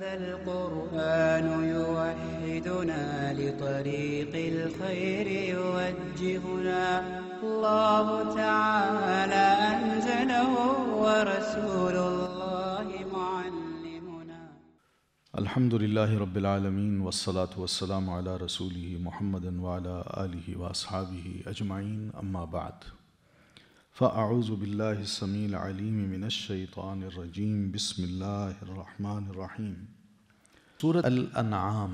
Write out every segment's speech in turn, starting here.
هذا القرآن يوحدنا لطريق الخير يوجهنا الله تعالى أنزله ورسول الله معلمنا. الحمد لله رب العالمين والصلاة والسلام على رسوله محمد وعلى آله وأصحابه أجمعين أما بعد فأعوذ بالله السميع العليم من الشيطان الرجيم بسم الله الرحمن الرحيم. سورۃ الانعام،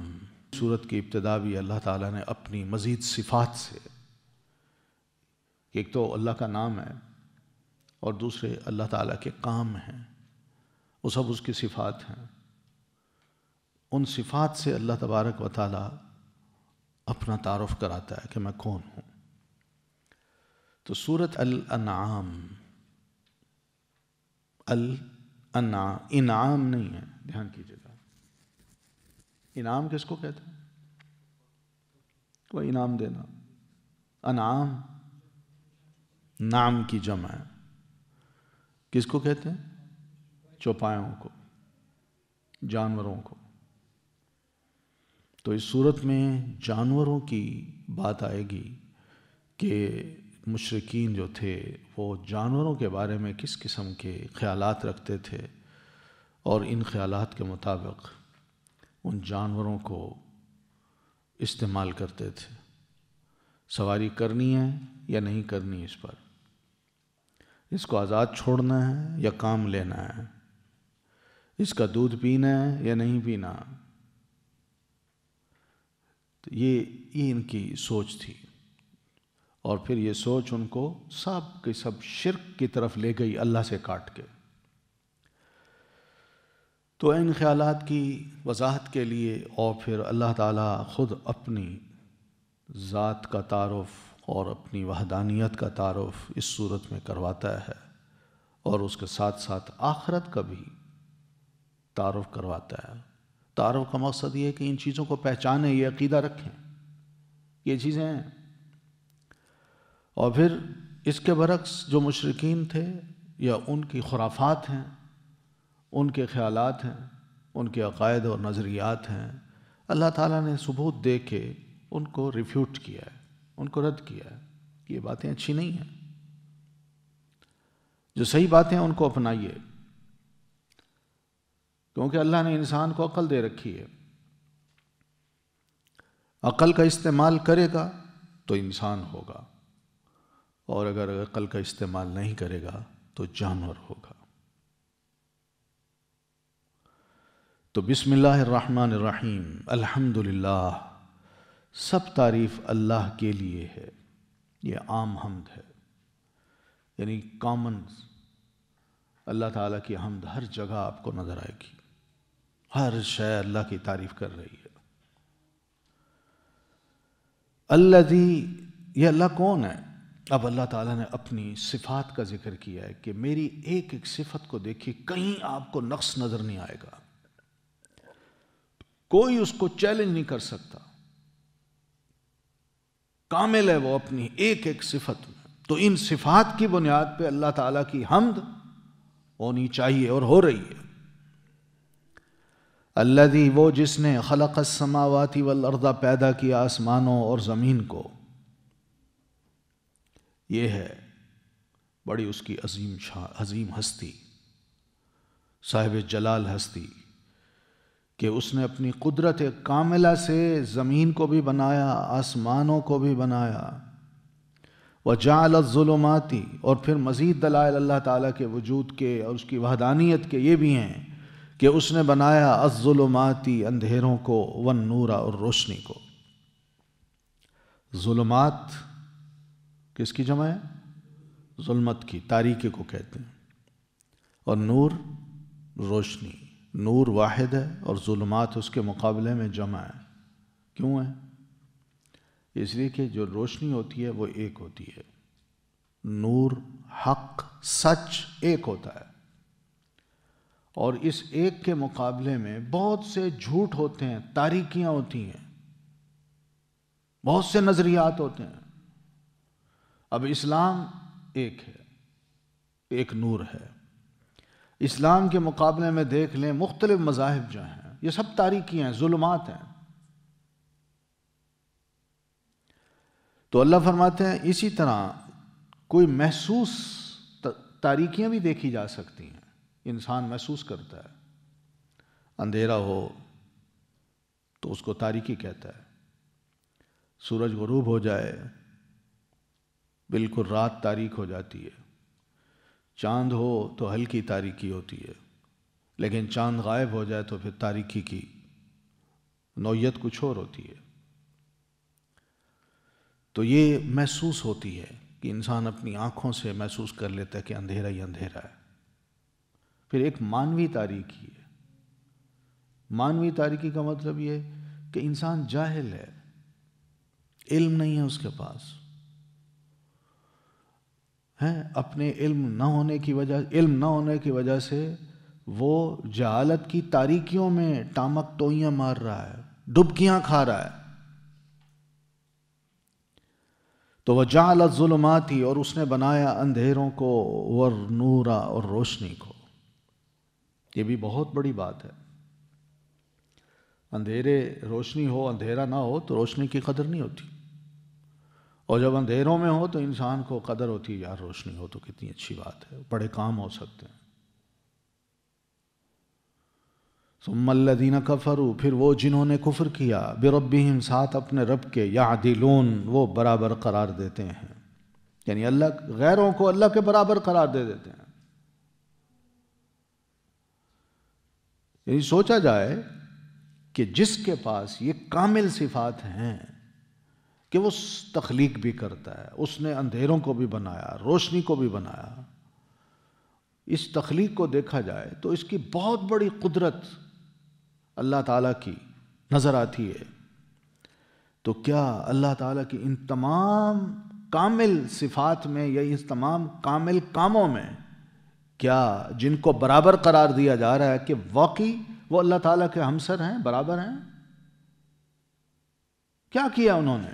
سورت کی ابتدا بھی اللہ تعالیٰ نے اپنی مزید صفات سے، ایک تو اللہ کا نام ہے اور دوسرے اللہ تعالیٰ کے کام ہیں، وہ سب اس کی صفات ہیں. ان صفات سے اللہ تبارک و تعالیٰ اپنا تعارف کراتا ہے کہ میں کون ہوں. تو سورۃ الانعام، انعام نہیں ہے، دھیان کیجیے گا. انعام کس کو کہتے ہیں؟ کوئی انعام دینا. انعام نعم کی جمع ہے. کس کو کہتے ہیں؟ چوپایوں کو، جانوروں کو. تو اس صورت میں جانوروں کی بات آئے گی کہ مشرکین جو تھے وہ جانوروں کے بارے میں کس قسم کے خیالات رکھتے تھے اور ان خیالات کے مطابق ان جانوروں کو استعمال کرتے تھے. سواری کرنی ہے یا نہیں کرنی، اس پر اس کو آزاد چھوڑنا ہے یا کام لینا ہے، اس کا دودھ پینا ہے یا نہیں پینا. تو یہ ان کی سوچ تھی، اور پھر یہ سوچ ان کو سب کے سب شرک کی طرف لے گئی، اللہ سے کاٹ کے. تو ان خیالات کی وضاحت کے لیے اور پھر اللہ تعالیٰ خود اپنی ذات کا تعارف اور اپنی وحدانیت کا تعارف اس صورت میں کرواتا ہے، اور اس کے ساتھ ساتھ آخرت کا بھی تعارف کرواتا ہے. تعارف کا مقصد یہ ہے کہ ان چیزوں کو پہچانیں، یہ عقیدہ رکھیں، یہ چیزیں ہیں. اور پھر اس کے برعکس جو مشرکین تھے یا ان کی خرافات ہیں، ان کے خیالات ہیں، ان کے عقائد اور نظریات ہیں، اللہ تعالیٰ نے ثبوت دے کے ان کو ریفیوٹ کیا ہے، ان کو رد کیا ہے کہ یہ باتیں اچھی نہیں ہیں. جو صحیح باتیں ہیں ان کو اپنائیے، کیونکہ اللہ نے انسان کو عقل دے رکھی ہے. عقل کا استعمال کرے گا تو انسان ہوگا، اور اگر عقل کا استعمال نہیں کرے گا تو جانور ہوگا. تو بسم اللہ الرحمن الرحیم. الحمدللہ، سب تعریف اللہ کے لیے ہے. یہ عام حمد ہے، یعنی کامن. اللہ تعالیٰ کی حمد ہر جگہ آپ کو نظر آئے گی، ہر شے اللہ کی تعریف کر رہی ہے. الذی، یہ اللہ کون ہے؟ اب اللہ تعالیٰ نے اپنی صفات کا ذکر کیا ہے کہ میری ایک ایک صفت کو دیکھیے، کہیں آپ کو نقص نظر نہیں آئے گا، کوئی اس کو چیلنج نہیں کر سکتا. کامل ہے وہ اپنی ایک ایک صفت میں. تو ان صفات کی بنیاد پہ اللہ تعالیٰ کی حمد ہونی چاہیے اور ہو رہی ہے. الذی، وہ جس نے خلق السماوات والارض، پیدا کیا آسمانوں اور زمین کو. یہ ہے بڑی اس کی عظیم ہستی، صاحب جلال ہستی، کہ اس نے اپنی قدرت کاملہ سے زمین کو بھی بنایا، آسمانوں کو بھی بنایا. وجعل الظلمات، اور پھر مزید دلائل اللہ تعالیٰ کے وجود کے اور اس کی وحدانیت کے یہ بھی ہیں کہ اس نے بنایا الظلمات، اندھیروں کو، والنور، اور روشنی کو. ظلمات کس کی جمع ہے؟ ظلمت کی، تاریکی کو کہتے ہیں. اور نور، روشنی. نور واحد ہے اور ظلمات اس کے مقابلے میں جمع ہے. کیوں ہے؟ اس لیے کہ جو روشنی ہوتی ہے وہ ایک ہوتی ہے. نور، حق، سچ ایک ہوتا ہے، اور اس ایک کے مقابلے میں بہت سے جھوٹ ہوتے ہیں، تاریکیاں ہوتی ہیں، بہت سے نظریات ہوتے ہیں. اب اسلام ایک ہے، ایک نور ہے. اسلام کے مقابلے میں دیکھ لیں مختلف مذاہب جو ہیں یہ سب تاریکی ہیں، ظلمات ہیں۔ تو اللہ فرماتے ہیں اسی طرح کوئی محسوس تاریکیاں بھی دیکھی جا سکتی ہیں، انسان محسوس کرتا ہے۔ اندھیرا ہو تو اس کو تاریکی کہتا ہے، سورج غروب ہو جائے بالکل رات تاریک ہو جاتی ہے، چاند ہو تو ہلکی تاریکی ہوتی ہے، لیکن چاند غائب ہو جائے تو پھر تاریکی کی نوعیت کچھ اور ہوتی ہے۔ تو یہ محسوس ہوتی ہے کہ انسان اپنی آنکھوں سے محسوس کر لیتا ہے کہ اندھیرا ہی اندھیرا ہے۔ پھر ایک مانوی تاریکی ہے۔ مانوی تاریکی کا مطلب یہ کہ انسان جاہل ہے، علم نہیں ہے اس کے پاس، اپنے علم نہ ہونے کی وجہ سے وہ جہالت کی تاریکیوں میں ٹامک ٹوئیاں مار رہا ہے، ڈبکیاں کھا رہا ہے۔ تو وَجَعَلَ الظُّلُمَاتِ، اور اس نے بنایا اندھیروں کو، وَالنُّورَ، اور روشنی کو۔ یہ بھی بہت بڑی بات ہے۔ اندھیرے روشنی ہو، اندھیرا نہ ہو تو روشنی کی قدر نہیں ہوتی، اور جب اندھیروں میں ہو تو انسان کو قدر ہوتی ہے، یار روشنی ہو تو کتنی اچھی بات ہے، بڑے کام ہو سکتے ہیں۔ ثم الذین کفروا، پھر وہ جنہوں نے کفر کیا، بربہم، ساتھ اپنے رب کے، یعدلون، وہ برابر قرار دیتے ہیں، یعنی اللہ غیروں کو اللہ کے برابر قرار دے دیتے ہیں۔ یعنی سوچا جائے کہ جس کے پاس یہ کامل صفات ہیں کہ وہ تخلیق بھی کرتا ہے، اس نے اندھیروں کو بھی بنایا، روشنی کو بھی بنایا، اس تخلیق کو دیکھا جائے تو اس کی بہت بڑی قدرت اللہ تعالیٰ کی نظر آتی ہے۔ تو کیا اللہ تعالیٰ کی ان تمام کامل صفات میں یا اس تمام کامل کاموں میں کیا جن کو برابر قرار دیا جا رہا ہے کہ واقعی وہ اللہ تعالیٰ کے ہمسر ہیں، برابر ہیں؟ کیا کیا انہوں نے؟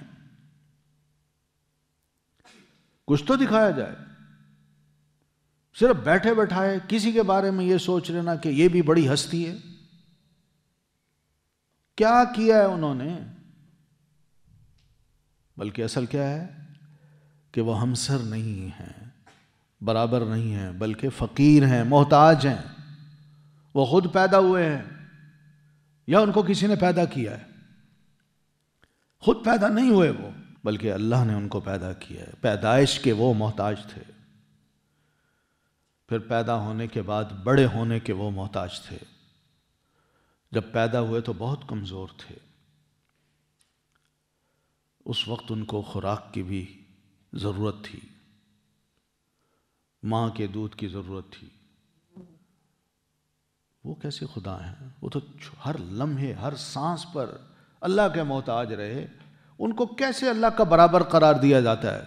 کچھ تو دکھایا جائے۔ صرف بیٹھے بیٹھائے کسی کے بارے میں یہ سوچ لینا کہ یہ بھی بڑی ہستی ہے، کیا کیا ہے انہوں نے؟ بلکہ اصل کیا ہے کہ وہ ہمسر نہیں ہیں، برابر نہیں ہیں، بلکہ فقیر ہیں، محتاج ہیں۔ وہ خود پیدا ہوئے ہیں یا ان کو کسی نے پیدا کیا ہے؟ خود پیدا نہیں ہوئے وہ، بلکہ اللہ نے ان کو پیدا کیا ہے۔ پیدائش کے وہ محتاج تھے، پھر پیدا ہونے کے بعد بڑے ہونے کے وہ محتاج تھے۔ جب پیدا ہوئے تو بہت کمزور تھے، اس وقت ان کو خوراک کی بھی ضرورت تھی، ماں کے دودھ کی ضرورت تھی۔ وہ کیسے خدا ہیں؟ وہ تو ہر لمحے ہر سانس پر اللہ کے محتاج رہے، ان کو کیسے اللہ کا برابر قرار دیا جاتا ہے؟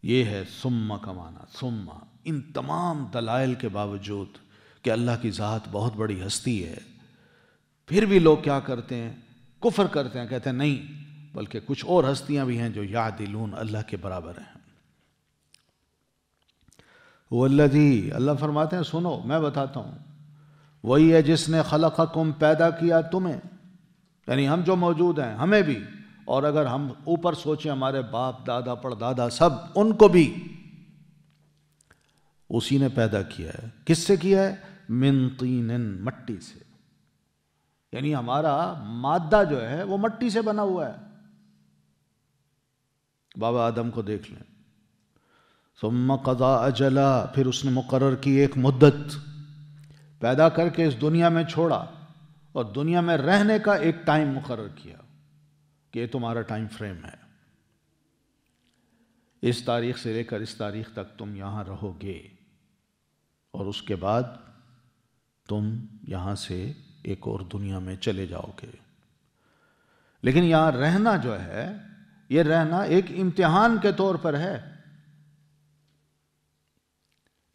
یہ ہے ثم کا معنی، ثم، ان تمام دلائل کے باوجود کہ اللہ کی ذات بہت بڑی ہستی ہے، پھر بھی لوگ کیا کرتے ہیں؟ کفر کرتے ہیں، کہتے ہیں نہیں، بلکہ کچھ اور ہستیاں بھی ہیں جو یعدلون، اللہ کے برابر ہیں۔ والذی، اللہ فرماتے ہیں سنو میں بتاتا ہوں، وہی ہے جس نے خلقکم، پیدا کیا تمہیں، یعنی ہم جو موجود ہیں ہمیں بھی، اور اگر ہم اوپر سوچیں ہمارے باپ دادا پردادا سب، ان کو بھی اسی نے پیدا کیا ہے۔ کس سے کیا ہے؟ من طین، مٹی سے، یعنی ہمارا مادہ جو ہے وہ مٹی سے بنا ہوا ہے۔ بابا آدم کو دیکھ لیں۔ ثم قضا اجلا، پھر اس نے مقرر کی ایک مدت، پیدا کر کے اس دنیا میں چھوڑا اور دنیا میں رہنے کا ایک ٹائم مقرر کیا کہ یہ تمہارا ٹائم فریم ہے، اس تاریخ سے لے کر اس تاریخ تک تم یہاں رہو گے، اور اس کے بعد تم یہاں سے ایک اور دنیا میں چلے جاؤ گے۔ لیکن یہاں رہنا جو ہے، یہ رہنا ایک امتحان کے طور پر ہے،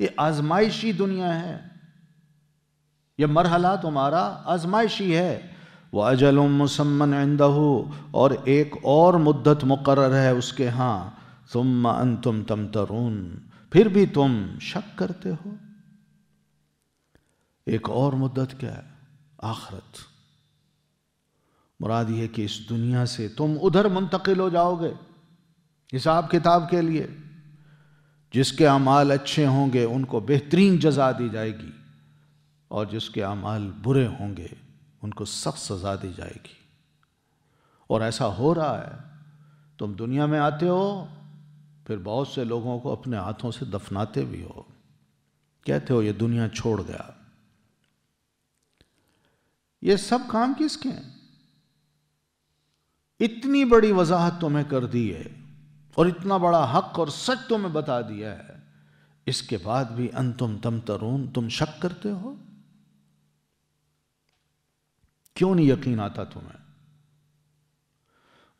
یہ آزمائشی دنیا ہے، یہ مرحلہ تمہارا آزمائشی ہے۔ وَأَجَلٌ مُّسَمًّى عِندَهُ، اور ایک اور مدت مقرر ہے اس کے ہاں۔ ثُمَّ أَنْتُمْ تَمْتَرُونَ، پھر بھی تم شک کرتے ہو۔ ایک اور مدت کیا ہے؟ آخرت۔ مراد یہ کہ اس دنیا سے تم ادھر منتقل ہو جاؤ گے حساب کتاب کے لیے۔ جس کے اعمال اچھے ہوں گے ان کو بہترین جزا دی جائے گی، اور جس کے اعمال برے ہوں گے ان کو سخت سزا دی جائے گی۔ اور ایسا ہو رہا ہے، تم دنیا میں آتے ہو، پھر بہت سے لوگوں کو اپنے ہاتھوں سے دفناتے بھی ہو، کہتے ہو یہ دنیا چھوڑ گیا۔ یہ سب کام کس کے ہیں؟ اتنی بڑی وضاحت تمہیں کر دی ہے اور اتنا بڑا حق اور سچ تمہیں بتا دیا ہے، اس کے بعد بھی انتم تمترون، تم شک کرتے ہو؟ کیوں نہیں یقین آتا تمہیں؟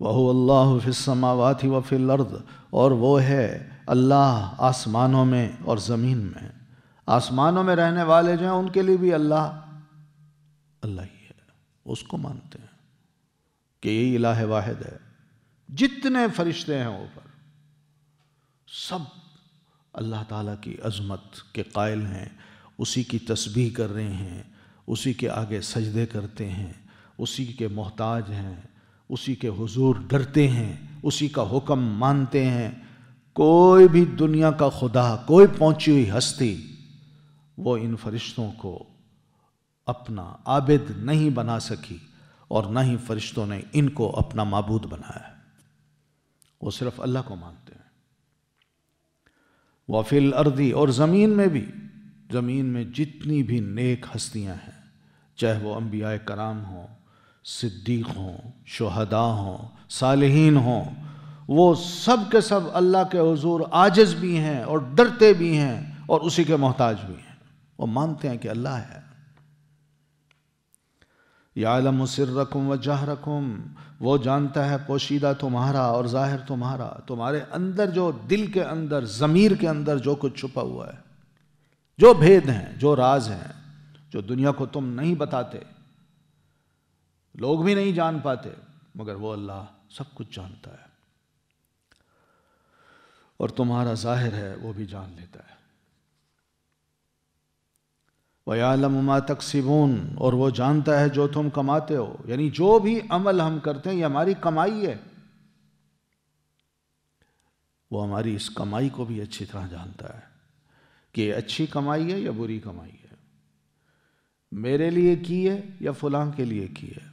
وَهُوَ اللَّهُ فِي السَّمَاوَاتِ وَفِي الْأَرْضِ، اور وہ ہے اللہ آسمانوں میں اور زمین میں۔ آسمانوں میں رہنے والے جو ہیں ان کے لیے بھی اللہ ہی ہے، اس کو مانتے ہیں کہ یہی الہ واحد ہے۔ جتنے فرشتے ہیں اوپر سب اللہ تعالیٰ کی عظمت کے قائل ہیں، اسی کی تسبیح کر رہے ہیں، اسی کے آگے سجدے کرتے ہیں، اسی کے محتاج ہیں، اسی کے حضور ڈرتے ہیں، اسی کا حکم مانتے ہیں۔ کوئی بھی دنیا کا خدا، کوئی پہنچی ہوئی ہستی وہ ان فرشتوں کو اپنا عابد نہیں بنا سکی، اور نہ ہی فرشتوں نے ان کو اپنا معبود بنایا ہے، وہ صرف اللہ کو مانتے ہیں۔ وَفِي الْأَرْضِ، اور زمین میں بھی، زمین میں جتنی بھی نیک ہستیاں ہیں، چاہے وہ انبیاء کرام ہوں، صدیق ہوں، شہداء ہوں، صالحین ہوں، وہ سب کے سب اللہ کے حضور عاجز بھی ہیں اور ڈرتے بھی ہیں اور اسی کے محتاج بھی ہیں۔ وہ مانتے ہیں کہ اللہ ہے۔ یعلم سرکم و جہرکم، وہ جانتا ہے پوشیدہ تمہارا اور ظاہر تمہارا، تمہارے اندر جو دل کے اندر، ضمیر کے اندر جو کچھ چھپا ہوا ہے، جو بھید ہیں، جو راز ہیں، جو دنیا کو تم نہیں بتاتے، لوگ بھی نہیں جان پاتے، مگر وہ اللہ سب کچھ جانتا ہے، اور تمہارا ظاہر ہے وہ بھی جان لیتا ہے۔ وَيَعْلَمُ مَا تَكْسِبُونَ، اور وہ جانتا ہے جو تم کماتے ہو، یعنی جو بھی عمل ہم کرتے ہیں یہ ہماری کمائی ہے، وہ ہماری اس کمائی کو بھی اچھی طرح جانتا ہے کہ یہ اچھی کمائی ہے یا بری کمائی ہے، میرے لیے کی ہے یا فلاں کے لیے کی ہے،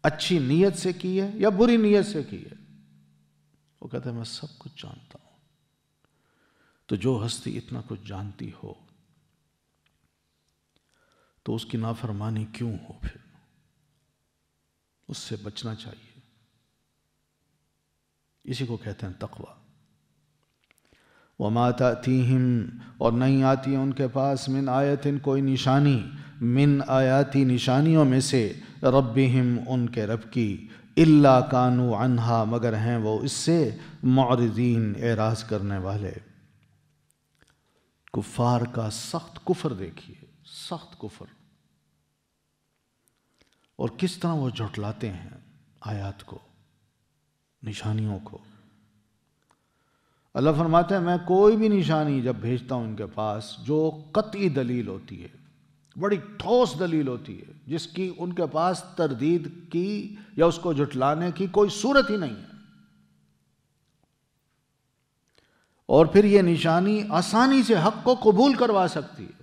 اچھی نیت سے کی ہے یا بری نیت سے کی ہے۔ وہ کہتا ہے میں سب کچھ جانتا ہوں۔ تو جو ہستی اتنا کچھ جانتی ہو تو اس کی نافرمانی کیوں ہو؟ پھر اس سے بچنا چاہیے، اسی کو کہتے ہیں تقوی۔ وَمَا تَأْتِيهِمْ، اور نہیں آتی ان کے پاس، من آیتن کوئی نشانی، من آیاتی نشانیوں میں سے، ربہم ان کے رب کی، الا کانوا عنہا مگر ہیں وہ اس سے معرضین اعراض کرنے والے۔ کفار کا سخت کفر دیکھیے، سخت کفر، اور کس طرح وہ جھٹلاتے ہیں آیات کو، نشانیوں کو۔ اللہ فرماتے ہیں میں کوئی بھی نشانی جب بھیجتا ہوں ان کے پاس جو قطعی دلیل ہوتی ہے، بڑی ٹھوس دلیل ہوتی ہے، جس کی ان کے پاس تردید کی یا اس کو جھٹلانے کی کوئی صورت ہی نہیں ہے، اور پھر یہ نشانی آسانی سے حق کو قبول کروا سکتی ہے،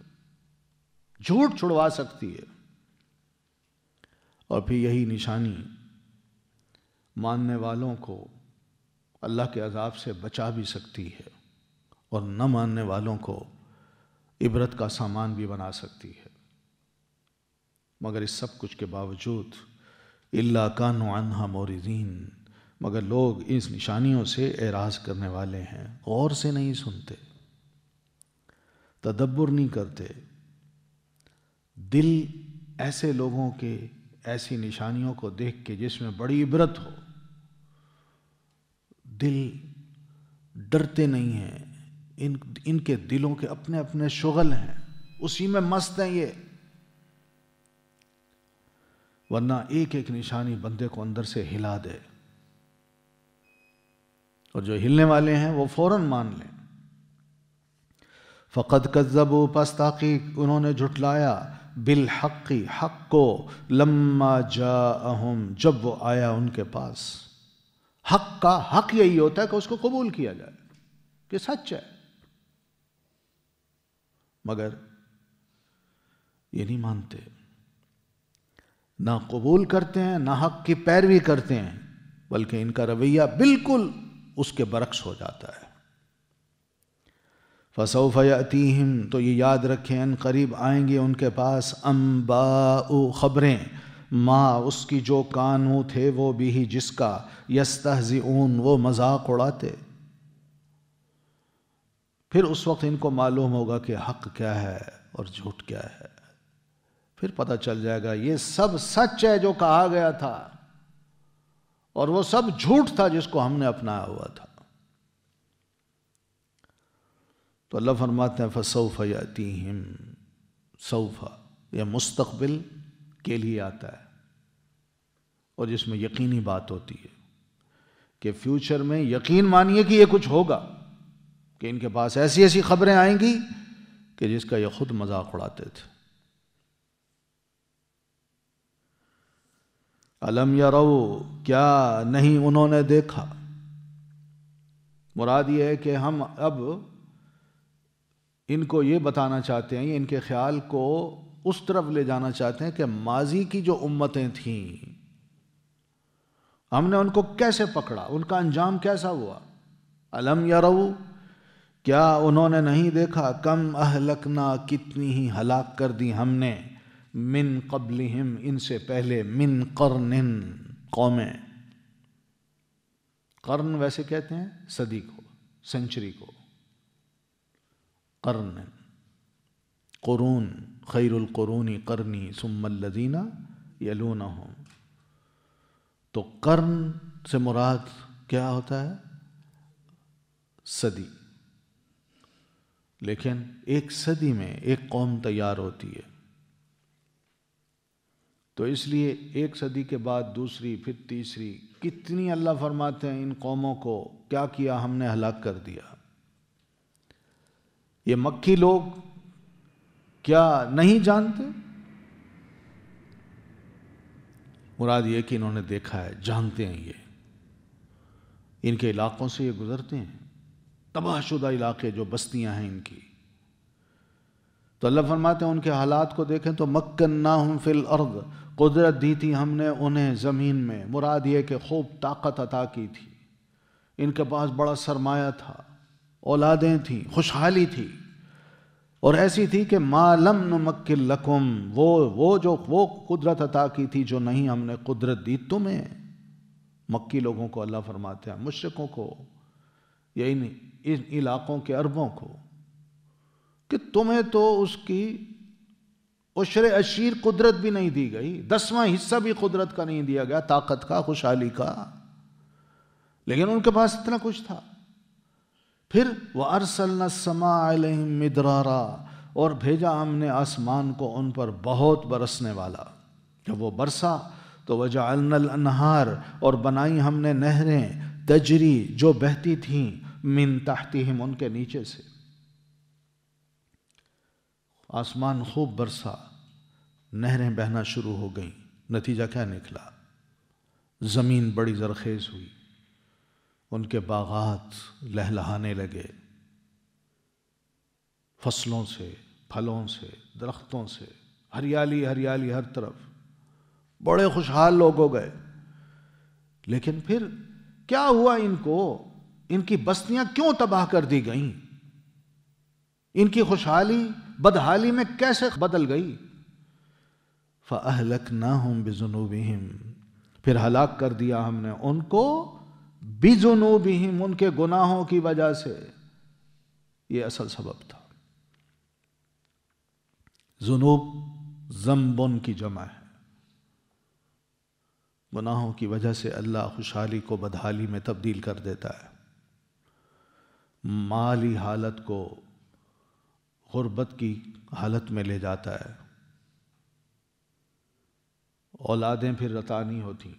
جھوٹ چھڑوا سکتی ہے، اور پھر یہی نشانی ماننے والوں کو اللہ کے عذاب سے بچا بھی سکتی ہے، اور نہ ماننے والوں کو عبرت کا سامان بھی بنا سکتی ہے۔ مگر اس سب کچھ کے باوجود الا کانوا عنہا معرضین، مگر لوگ اس نشانیوں سے اعراض کرنے والے ہیں، غور سے نہیں سنتے، تدبر نہیں کرتے۔ دل ایسے لوگوں کے ایسی نشانیوں کو دیکھ کے جس میں بڑی عبرت ہو، دل ڈرتے نہیں ہیں، ان کے دلوں کے اپنے اپنے شغل ہیں، اسی میں مست ہیں یہ، ورنہ ایک ایک نشانی بندے کو اندر سے ہلا دے، اور جو ہلنے والے ہیں وہ فوراً مان لیں۔ فقد کذبوا، پس تحقیق انہوں نے جھٹلایا، بالحق، حق کو، لما جاءہم، جب وہ آیا ان کے پاس۔ حق کا حق یہی ہوتا ہے کہ اس کو قبول کیا جائے کہ سچ ہے، مگر یہ نہیں مانتے، نہ قبول کرتے ہیں نہ حق کی پیروی کرتے ہیں، بلکہ ان کا رویہ بالکل اس کے برعکس ہو جاتا ہے۔ فسوف یأتیہم، تو یہ یاد رکھیں ان قریب آئیں گے ان کے پاس، انباء، خبریں، ما، اس کی جو کانوں تھے وہ بھی، جس کا، یستہزئون، وہ مذاق اڑاتے۔ پھر اس وقت ان کو معلوم ہوگا کہ حق کیا ہے اور جھوٹ کیا ہے، پھر پتہ چل جائے گا یہ سب سچ ہے جو کہا گیا تھا، اور وہ سب جھوٹ تھا جس کو ہم نے اپنایا ہوا تھا۔ تو اللہ فرماتے ہیں فسوف یأتیہم، سوف یہ مستقبل کے لیے آتا ہے، اور جس میں یقینی بات ہوتی ہے کہ فیوچر میں یقین مانیے کہ یہ کچھ ہوگا، کہ ان کے پاس ایسی ایسی خبریں آئیں گی کہ جس کا یہ خود مذاق اڑاتے تھے۔ الم یرو، کیا نہیں انہوں نے دیکھا، مراد یہ ہے کہ ہم اب ان کو یہ بتانا چاہتے ہیں، ان کے خیال کو اس طرف لے جانا چاہتے ہیں کہ ماضی کی جو امتیں تھیں ہم نے ان کو کیسے پکڑا، ان کا انجام کیسا ہوا۔ الم یرو، کیا انہوں نے نہیں دیکھا، کم اہلکنا، کتنی ہی ہلاک کر دی ہم نے، من قبلہم، ان سے پہلے، من قرن، قومیں۔ قرن ویسے کہتے ہیں صدی کو، سنچری کو، قرن، قرون، خیر القرون قرنی ثم الذین یلونہم۔ تو قرن سے مراد کیا ہوتا ہے؟ صدی، لیکن ایک صدی میں ایک قوم تیار ہوتی ہے، تو اس لیے ایک صدی کے بعد دوسری، پھر تیسری، کتنی اللہ فرماتے ہیں ان قوموں کو کیا کیا ہم نے، ہلاک کر دیا۔ یہ مکی لوگ کیا نہیں جانتے؟ مراد یہ کہ انہوں نے دیکھا ہے، جانتے ہیں، یہ ان کے علاقوں سے یہ گزرتے ہیں، تباہ شدہ علاقے جو بستیاں ہیں ان کی۔ تو اللہ فرماتے ہیں ان کے حالات کو دیکھیں تو مکناہم فی الارض، قدرت دی تھی ہم نے انہیں زمین میں، مراد یہ کہ خوب طاقت عطا کی تھی، ان کے پاس بڑا سرمایہ تھا، اولادیں تھیں، خوشحالی تھی، اور ایسی تھی کہ ما لم نمکن لکم، وہ قدرت عطا کی تھی جو نہیں ہم نے قدرت دی تمہیں۔ مکی لوگوں کو اللہ فرماتے ہیں، مشرکوں کو، یا ان علاقوں کے عربوں کو، کہ تمہیں تو اس کی عشر عشیر قدرت بھی نہیں دی گئی، 10واں حصہ بھی قدرت کا نہیں دیا گیا، طاقت کا، خوشحالی کا، لیکن ان کے پاس اتنا کچھ تھا۔ پھر وَأَرْسَلْنَا السَّمَاءَ عَلَيْهِمْ مِدْرَارًا، اور بھیجا ہم نے آسمان کو ان پر بہت برسنے والا، جب وہ برسا تو وَجَعَلْنَا الْأَنْهَارَ، اور بنائی ہم نے نہریں، تجری، جو بہتی تھیں، من تحتہم، ان کے نیچے سے۔ آسمان خوب برسا، نہریں بہنا شروع ہو گئیں، نتیجہ کیا نکلا؟ زمین بڑی زرخیز ہوئی، ان کے باغات لہلہانے لگے، فصلوں سے، پھلوں سے، درختوں سے، ہریالی ہریالی ہر طرف، بڑے خوشحال لوگ ہو گئے۔ لیکن پھر کیا ہوا ان کو؟ ان کی بستیاں کیوں تباہ کر دی گئیں؟ ان کی خوشحالی بدحالی میں کیسے بدل گئی؟ فَأَهْلَكْنَاهُمْ بِذُنُوبِهِمْ، پھر ہلاک کر دیا ہم نے ان کو، بِذُنُوبِهِمْ، ان کے گناہوں کی وجہ سے، یہ اصل سبب تھا۔ ذنوب ذنبن کی جمع ہے، گناہوں کی وجہ سے اللہ خوشحالی کو بدحالی میں تبدیل کر دیتا ہے، مالی حالت کو غربت کی حالت میں لے جاتا ہے، اولادیں پھر عطا نہیں ہوتی،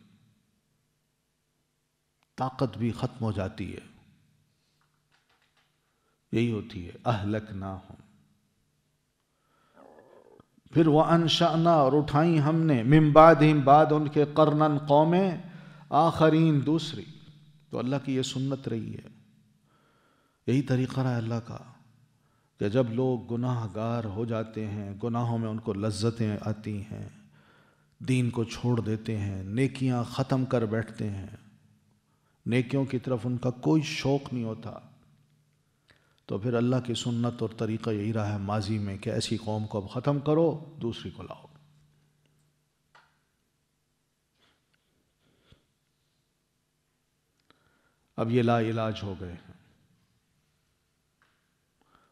طاقت بھی ختم ہو جاتی ہے، یہی ہوتی ہے اہلکناہم۔ پھر وَأَنشَأْنَا اور اٹھائیں ہم نے مِن بَعْدِهِمْ بعد ان کے قرنًا قومیں آخرین دوسری. تو اللہ کی یہ سنت رہی ہے، یہی طریقہ رہا ہے اللہ کا کہ جب لوگ گناہ گار ہو جاتے ہیں، گناہوں میں ان کو لذتیں آتی ہیں، دین کو چھوڑ دیتے ہیں، نیکیاں ختم کر بیٹھتے ہیں، نیکیوں کی طرف ان کا کوئی شوق نہیں ہوتا، تو پھر اللہ کی سنت اور طریقہ یہی رہا ہے ماضی میں کہ ایسی قوم کو اب ختم کرو، دوسری کو لاؤ. اب یہ لا علاج ہو گئے ہیں.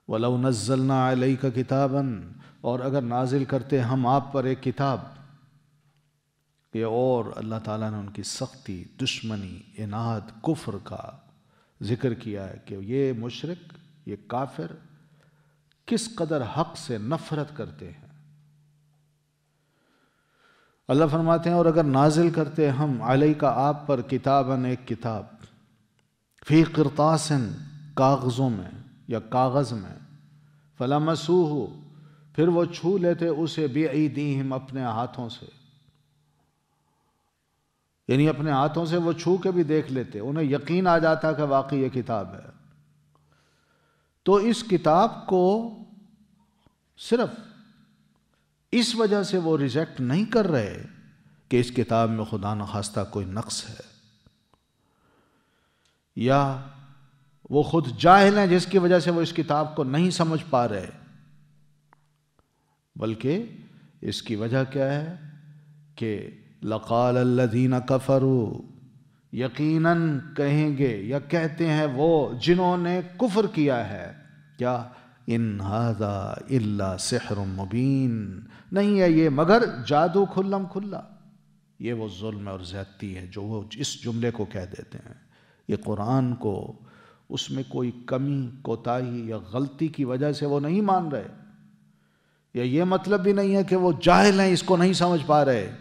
وَلَوْ نَزَّلْنَا عَلَيْكَ كِتَابًا اور اگر نازل کرتے ہم آپ پر ایک کتاب. یہ اور اللہ تعالیٰ نے ان کی سختی، دشمنی، عناد، کفر کا ذکر کیا ہے کہ یہ مشرک، یہ کافر کس قدر حق سے نفرت کرتے ہیں. اللہ فرماتے ہیں اور اگر نازل کرتے ہم علیک آپ پر کتاباً ایک کتاب، فی قرطاس کاغذوں میں یا کاغذ میں، فلمسوہ پھر وہ چھو لیتے اسے بایدیہم اپنے ہاتھوں سے، یعنی اپنے ہاتھوں سے وہ چھو کے بھی دیکھ لیتے، انہیں یقین آ جاتا کہ واقعی یہ کتاب ہے. تو اس کتاب کو صرف اس وجہ سے وہ ریجیکٹ نہیں کر رہے کہ اس کتاب میں خدا نخواستہ کوئی نقص ہے، یا وہ خود جاہل ہیں جس کی وجہ سے وہ اس کتاب کو نہیں سمجھ پا رہے، بلکہ اس کی وجہ کیا ہے کہ لقال الذین کفروا، یقیناً کہیں گے یا کہتے ہیں وہ جنہوں نے کفر کیا ہے، کیا ان ھذا الا سحر مبین، نہیں ہے یہ مگر جادو کھلم کھلا. یہ وہ ظلم اور زیادتی ہے جو وہ اس جملے کو کہہ دیتے ہیں. یہ قرآن کو اس میں کوئی کمی، کوتاہی یا غلطی کی وجہ سے وہ نہیں مان رہے، یا یہ مطلب بھی نہیں ہے کہ وہ جاہل ہیں اس کو نہیں سمجھ پا رہے،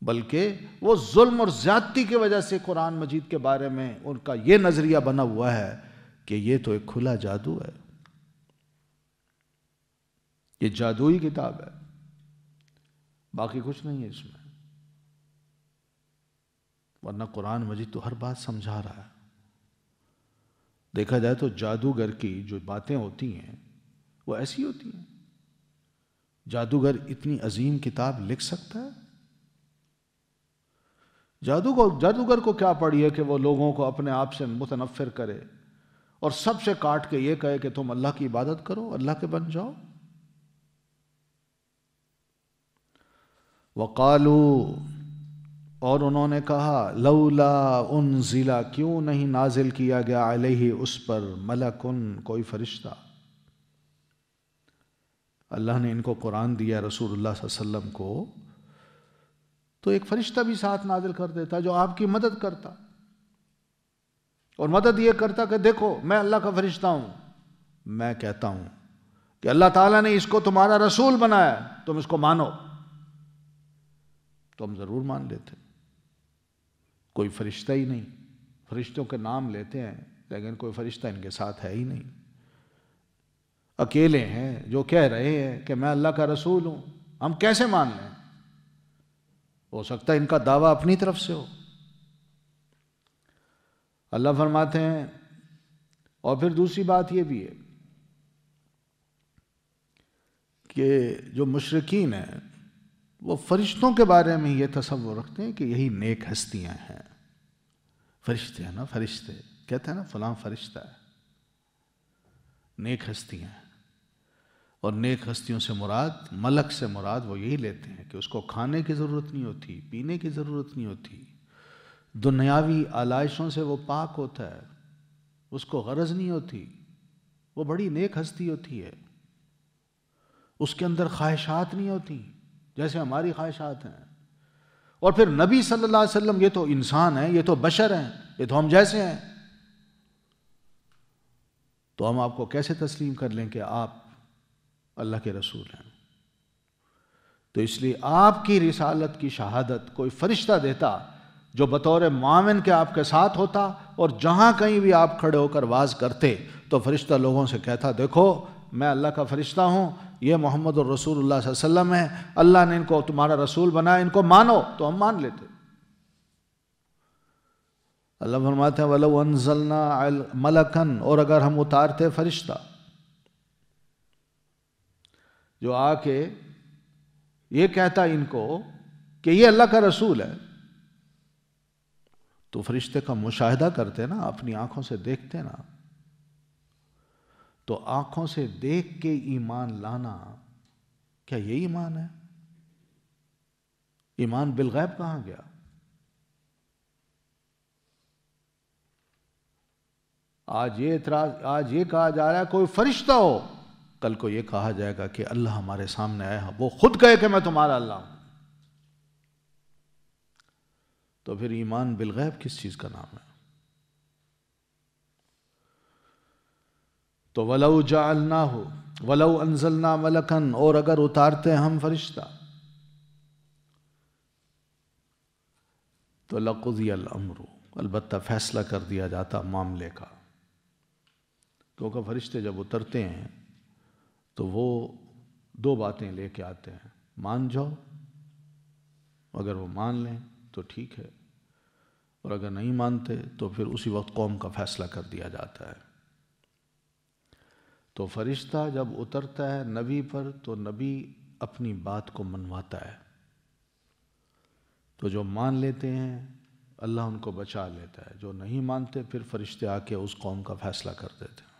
بلکہ وہ ظلم اور زیادتی کی وجہ سے قرآن مجید کے بارے میں ان کا یہ نظریہ بنا ہوا ہے کہ یہ تو ایک کھلا جادو ہے، یہ جادوئی کتاب ہے، باقی کچھ نہیں ہے اس میں. ورنہ قرآن مجید تو ہر بات سمجھا رہا ہے. دیکھا جائے تو جادوگر کی جو باتیں ہوتی ہیں وہ ایسی ہوتی ہیں. جادوگر اتنی عظیم کتاب لکھ سکتا ہے؟ جادوگر کو کیا پڑی ہے کہ وہ لوگوں کو اپنے آپ سے متنفر کرے اور سب سے کاٹ کے یہ کہے کہ تم اللہ کی عبادت کرو، اللہ کے بن جاؤ. وقالو اور انہوں نے کہا لولا انزل کیوں نہیں نازل کیا گیا علیہ اس پر ملکن کوئی فرشتہ. اللہ نے ان کو قرآن دیا رسول اللہ صلی اللہ علیہ وسلم کو تو ایک فرشتہ بھی ساتھ نازل کر دیتا جو آپ کی مدد کرتا، اور مدد یہ کرتا کہ دیکھو میں اللہ کا فرشتہ ہوں، میں کہتا ہوں کہ اللہ تعالیٰ نے اس کو تمہارا رسول بنایا، تم اس کو مانو، تو ہم ضرور مان لیتے. کوئی فرشتہ ہی نہیں. فرشتوں کے نام لیتے ہیں لیکن کوئی فرشتہ ان کے ساتھ ہے ہی نہیں. اکیلے ہیں جو کہہ رہے ہیں کہ میں اللہ کا رسول ہوں، ہم کیسے مان لیں؟ ہو سکتا ہے ان کا دعویٰ اپنی طرف سے ہو. اللہ فرماتے ہیں اور پھر دوسری بات یہ بھی ہے کہ جو مشرکین ہیں وہ فرشتوں کے بارے میں یہ تصور رکھتے ہیں کہ یہی نیک ہستیاں ہیں. فرشتے ہیں نا، فرشتے کہتے ہیں نا فلاں فرشتہ ہے، نیک ہستیاں ہیں. اور نیک ہستیوں سے مراد، ملک سے مراد وہ یہی لیتے ہیں کہ اس کو کھانے کی ضرورت نہیں ہوتی، پینے کی ضرورت نہیں ہوتی، دنیاوی آلائشوں سے وہ پاک ہوتا ہے، اس کو غرض نہیں ہوتی، وہ بڑی نیک ہستی ہوتی ہے. اس کے اندر خواہشات نہیں ہوتی جیسے ہماری خواہشات ہیں. اور پھر نبی صلی اللہ علیہ وسلم یہ تو انسان ہیں، یہ تو بشر ہیں، یہ تو ہم جیسے ہیں، تو ہم آپ کو کیسے تسلیم کر لیں کہ آپ اللہ کے رسول ہیں؟ تو اس لیے آپ کی رسالت کی شہادت کوئی فرشتہ دیتا جو بطور معاون کے آپ کے ساتھ ہوتا، اور جہاں کہیں بھی آپ کھڑے ہو کر واز کرتے تو فرشتہ لوگوں سے کہتا دیکھو میں اللہ کا فرشتہ ہوں، یہ محمد الرسول اللہ صلی اللہ علیہ وسلم ہے، اللہ نے ان کو تمہارا رسول بنایا، ان کو مانو، تو ہم مان لیتے۔ اللہ فرماتے ہیں وَلَوْ أَنزَلْنَا مَلَكًا، اور اگر ہم اتارتے فرشتہ جو آ کے یہ کہتا ان کو کہ یہ اللہ کا رسول ہے، تو فرشتے کا مشاہدہ کرتے نا، اپنی آنکھوں سے دیکھتے نا، تو آنکھوں سے دیکھ کے ایمان لانا، کیا یہ ایمان ہے؟ ایمان بالغیب کہاں گیا؟ آج یہ اعتراض، آج یہ کہا جا رہا ہے کوئی فرشتہ ہو، کل کو یہ کہا جائے گا کہ اللہ ہمارے سامنے آیا، وہ خود کہے کہ میں تمہارا اللہ ہوں، تو پھر ایمان بالغیب کس چیز کا نام ہے؟ تو وَلَوْ جَعَلْنَاهُ وَلَوْ أَنزَلْنَا مَلَكًا، اور اگر اتارتے ہم فرشتہ، تو لَقُضِيَ الْأَمْرُ، البتہ فیصلہ کر دیا جاتا معاملے کا، کیونکہ فرشتے جب اترتے ہیں تو وہ دو باتیں لے کے آتے ہیں، مان جاؤ، اگر وہ مان لیں تو ٹھیک ہے، اور اگر نہیں مانتے تو پھر اسی وقت قوم کا فیصلہ کر دیا جاتا ہے۔ تو فرشتہ جب اترتا ہے نبی پر تو نبی اپنی بات کو منواتا ہے، تو جو مان لیتے ہیں اللہ ان کو بچا لیتا ہے، جو نہیں مانتے پھر فرشتے آ کے اس قوم کا فیصلہ کر دیتے ہیں۔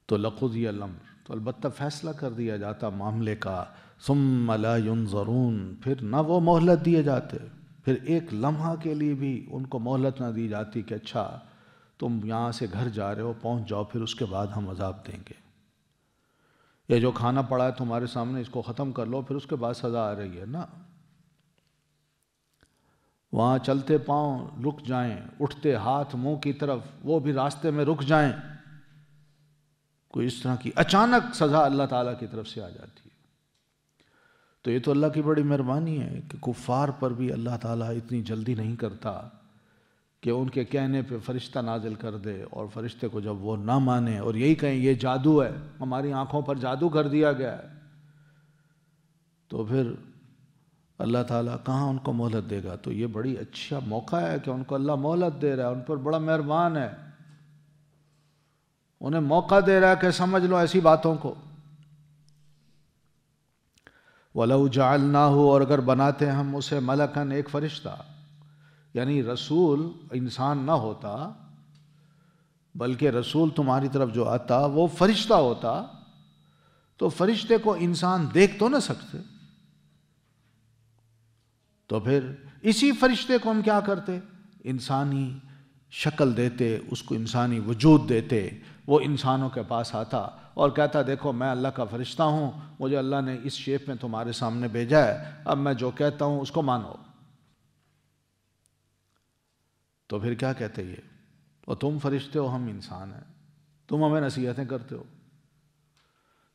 تو لقضی الامر، تو البتہ فیصلہ کر دیا جاتا معاملے کا، ثم لا ينظرون، پھر نہ وہ مہلت دیے جاتے، پھر ایک لمحہ کے لیے بھی ان کو مہلت نہ دی جاتی کہ اچھا تم یہاں سے گھر جا رہے ہو، پہنچ جاؤ، پھر اس کے بعد ہم عذاب دیں گے، یا جو کھانا پڑا ہے تمہارے سامنے اس کو ختم کر لو، پھر اس کے بعد سزا آ رہی ہے نا۔ وہاں چلتے پاؤں رک جائیں، اٹھتے ہاتھ منہ کی طرف وہ بھی راستے میں رک جائیں، کوئی اس طرح کی اچانک سزا اللہ تعالیٰ کی طرف سے آ جاتی ہے۔ تو یہ تو اللہ کی بڑی مہربانی ہے کہ کفار پر بھی اللہ تعالیٰ اتنی جلدی نہیں کرتا کہ ان کے کہنے پہ فرشتہ نازل کر دے، اور فرشتے کو جب وہ نہ مانے اور یہی کہیں یہ جادو ہے، ہماری آنکھوں پر جادو کر دیا گیا ہے، تو پھر اللہ تعالیٰ کہاں ان کو مہلت دے گا؟ تو یہ بڑی اچھا موقع ہے کہ ان کو اللہ مہلت دے رہا ہے، ان پر بڑا مہربان ہے، انہیں موقع دے رہا ہے کہ سمجھ لو ایسی باتوں کو۔ وَلَوْ جَعَلْنَاهُ، اور اگر بناتے ہم اسے ملکن، ایک فرشتہ، یعنی رسول انسان نہ ہوتا بلکہ رسول تمہاری طرف جو آتا وہ فرشتہ ہوتا، تو فرشتے کو انسان دیکھ تو نہ سکتے، تو پھر اسی فرشتے کو ہم کیا کرتے؟ انسانی شکل دیتے، اس کو انسانی وجود دیتے، وہ انسانوں کے پاس آتا اور کہتا دیکھو میں اللہ کا فرشتہ ہوں، مجھے اللہ نے اس شیپ میں تمہارے سامنے بھیجا ہے، اب میں جو کہتا ہوں اس کو مانو۔ تو پھر کیا کہتے یہ؟ اور تم فرشتے ہو، ہم انسان ہیں، تم ہمیں نصیحتیں کرتے ہو،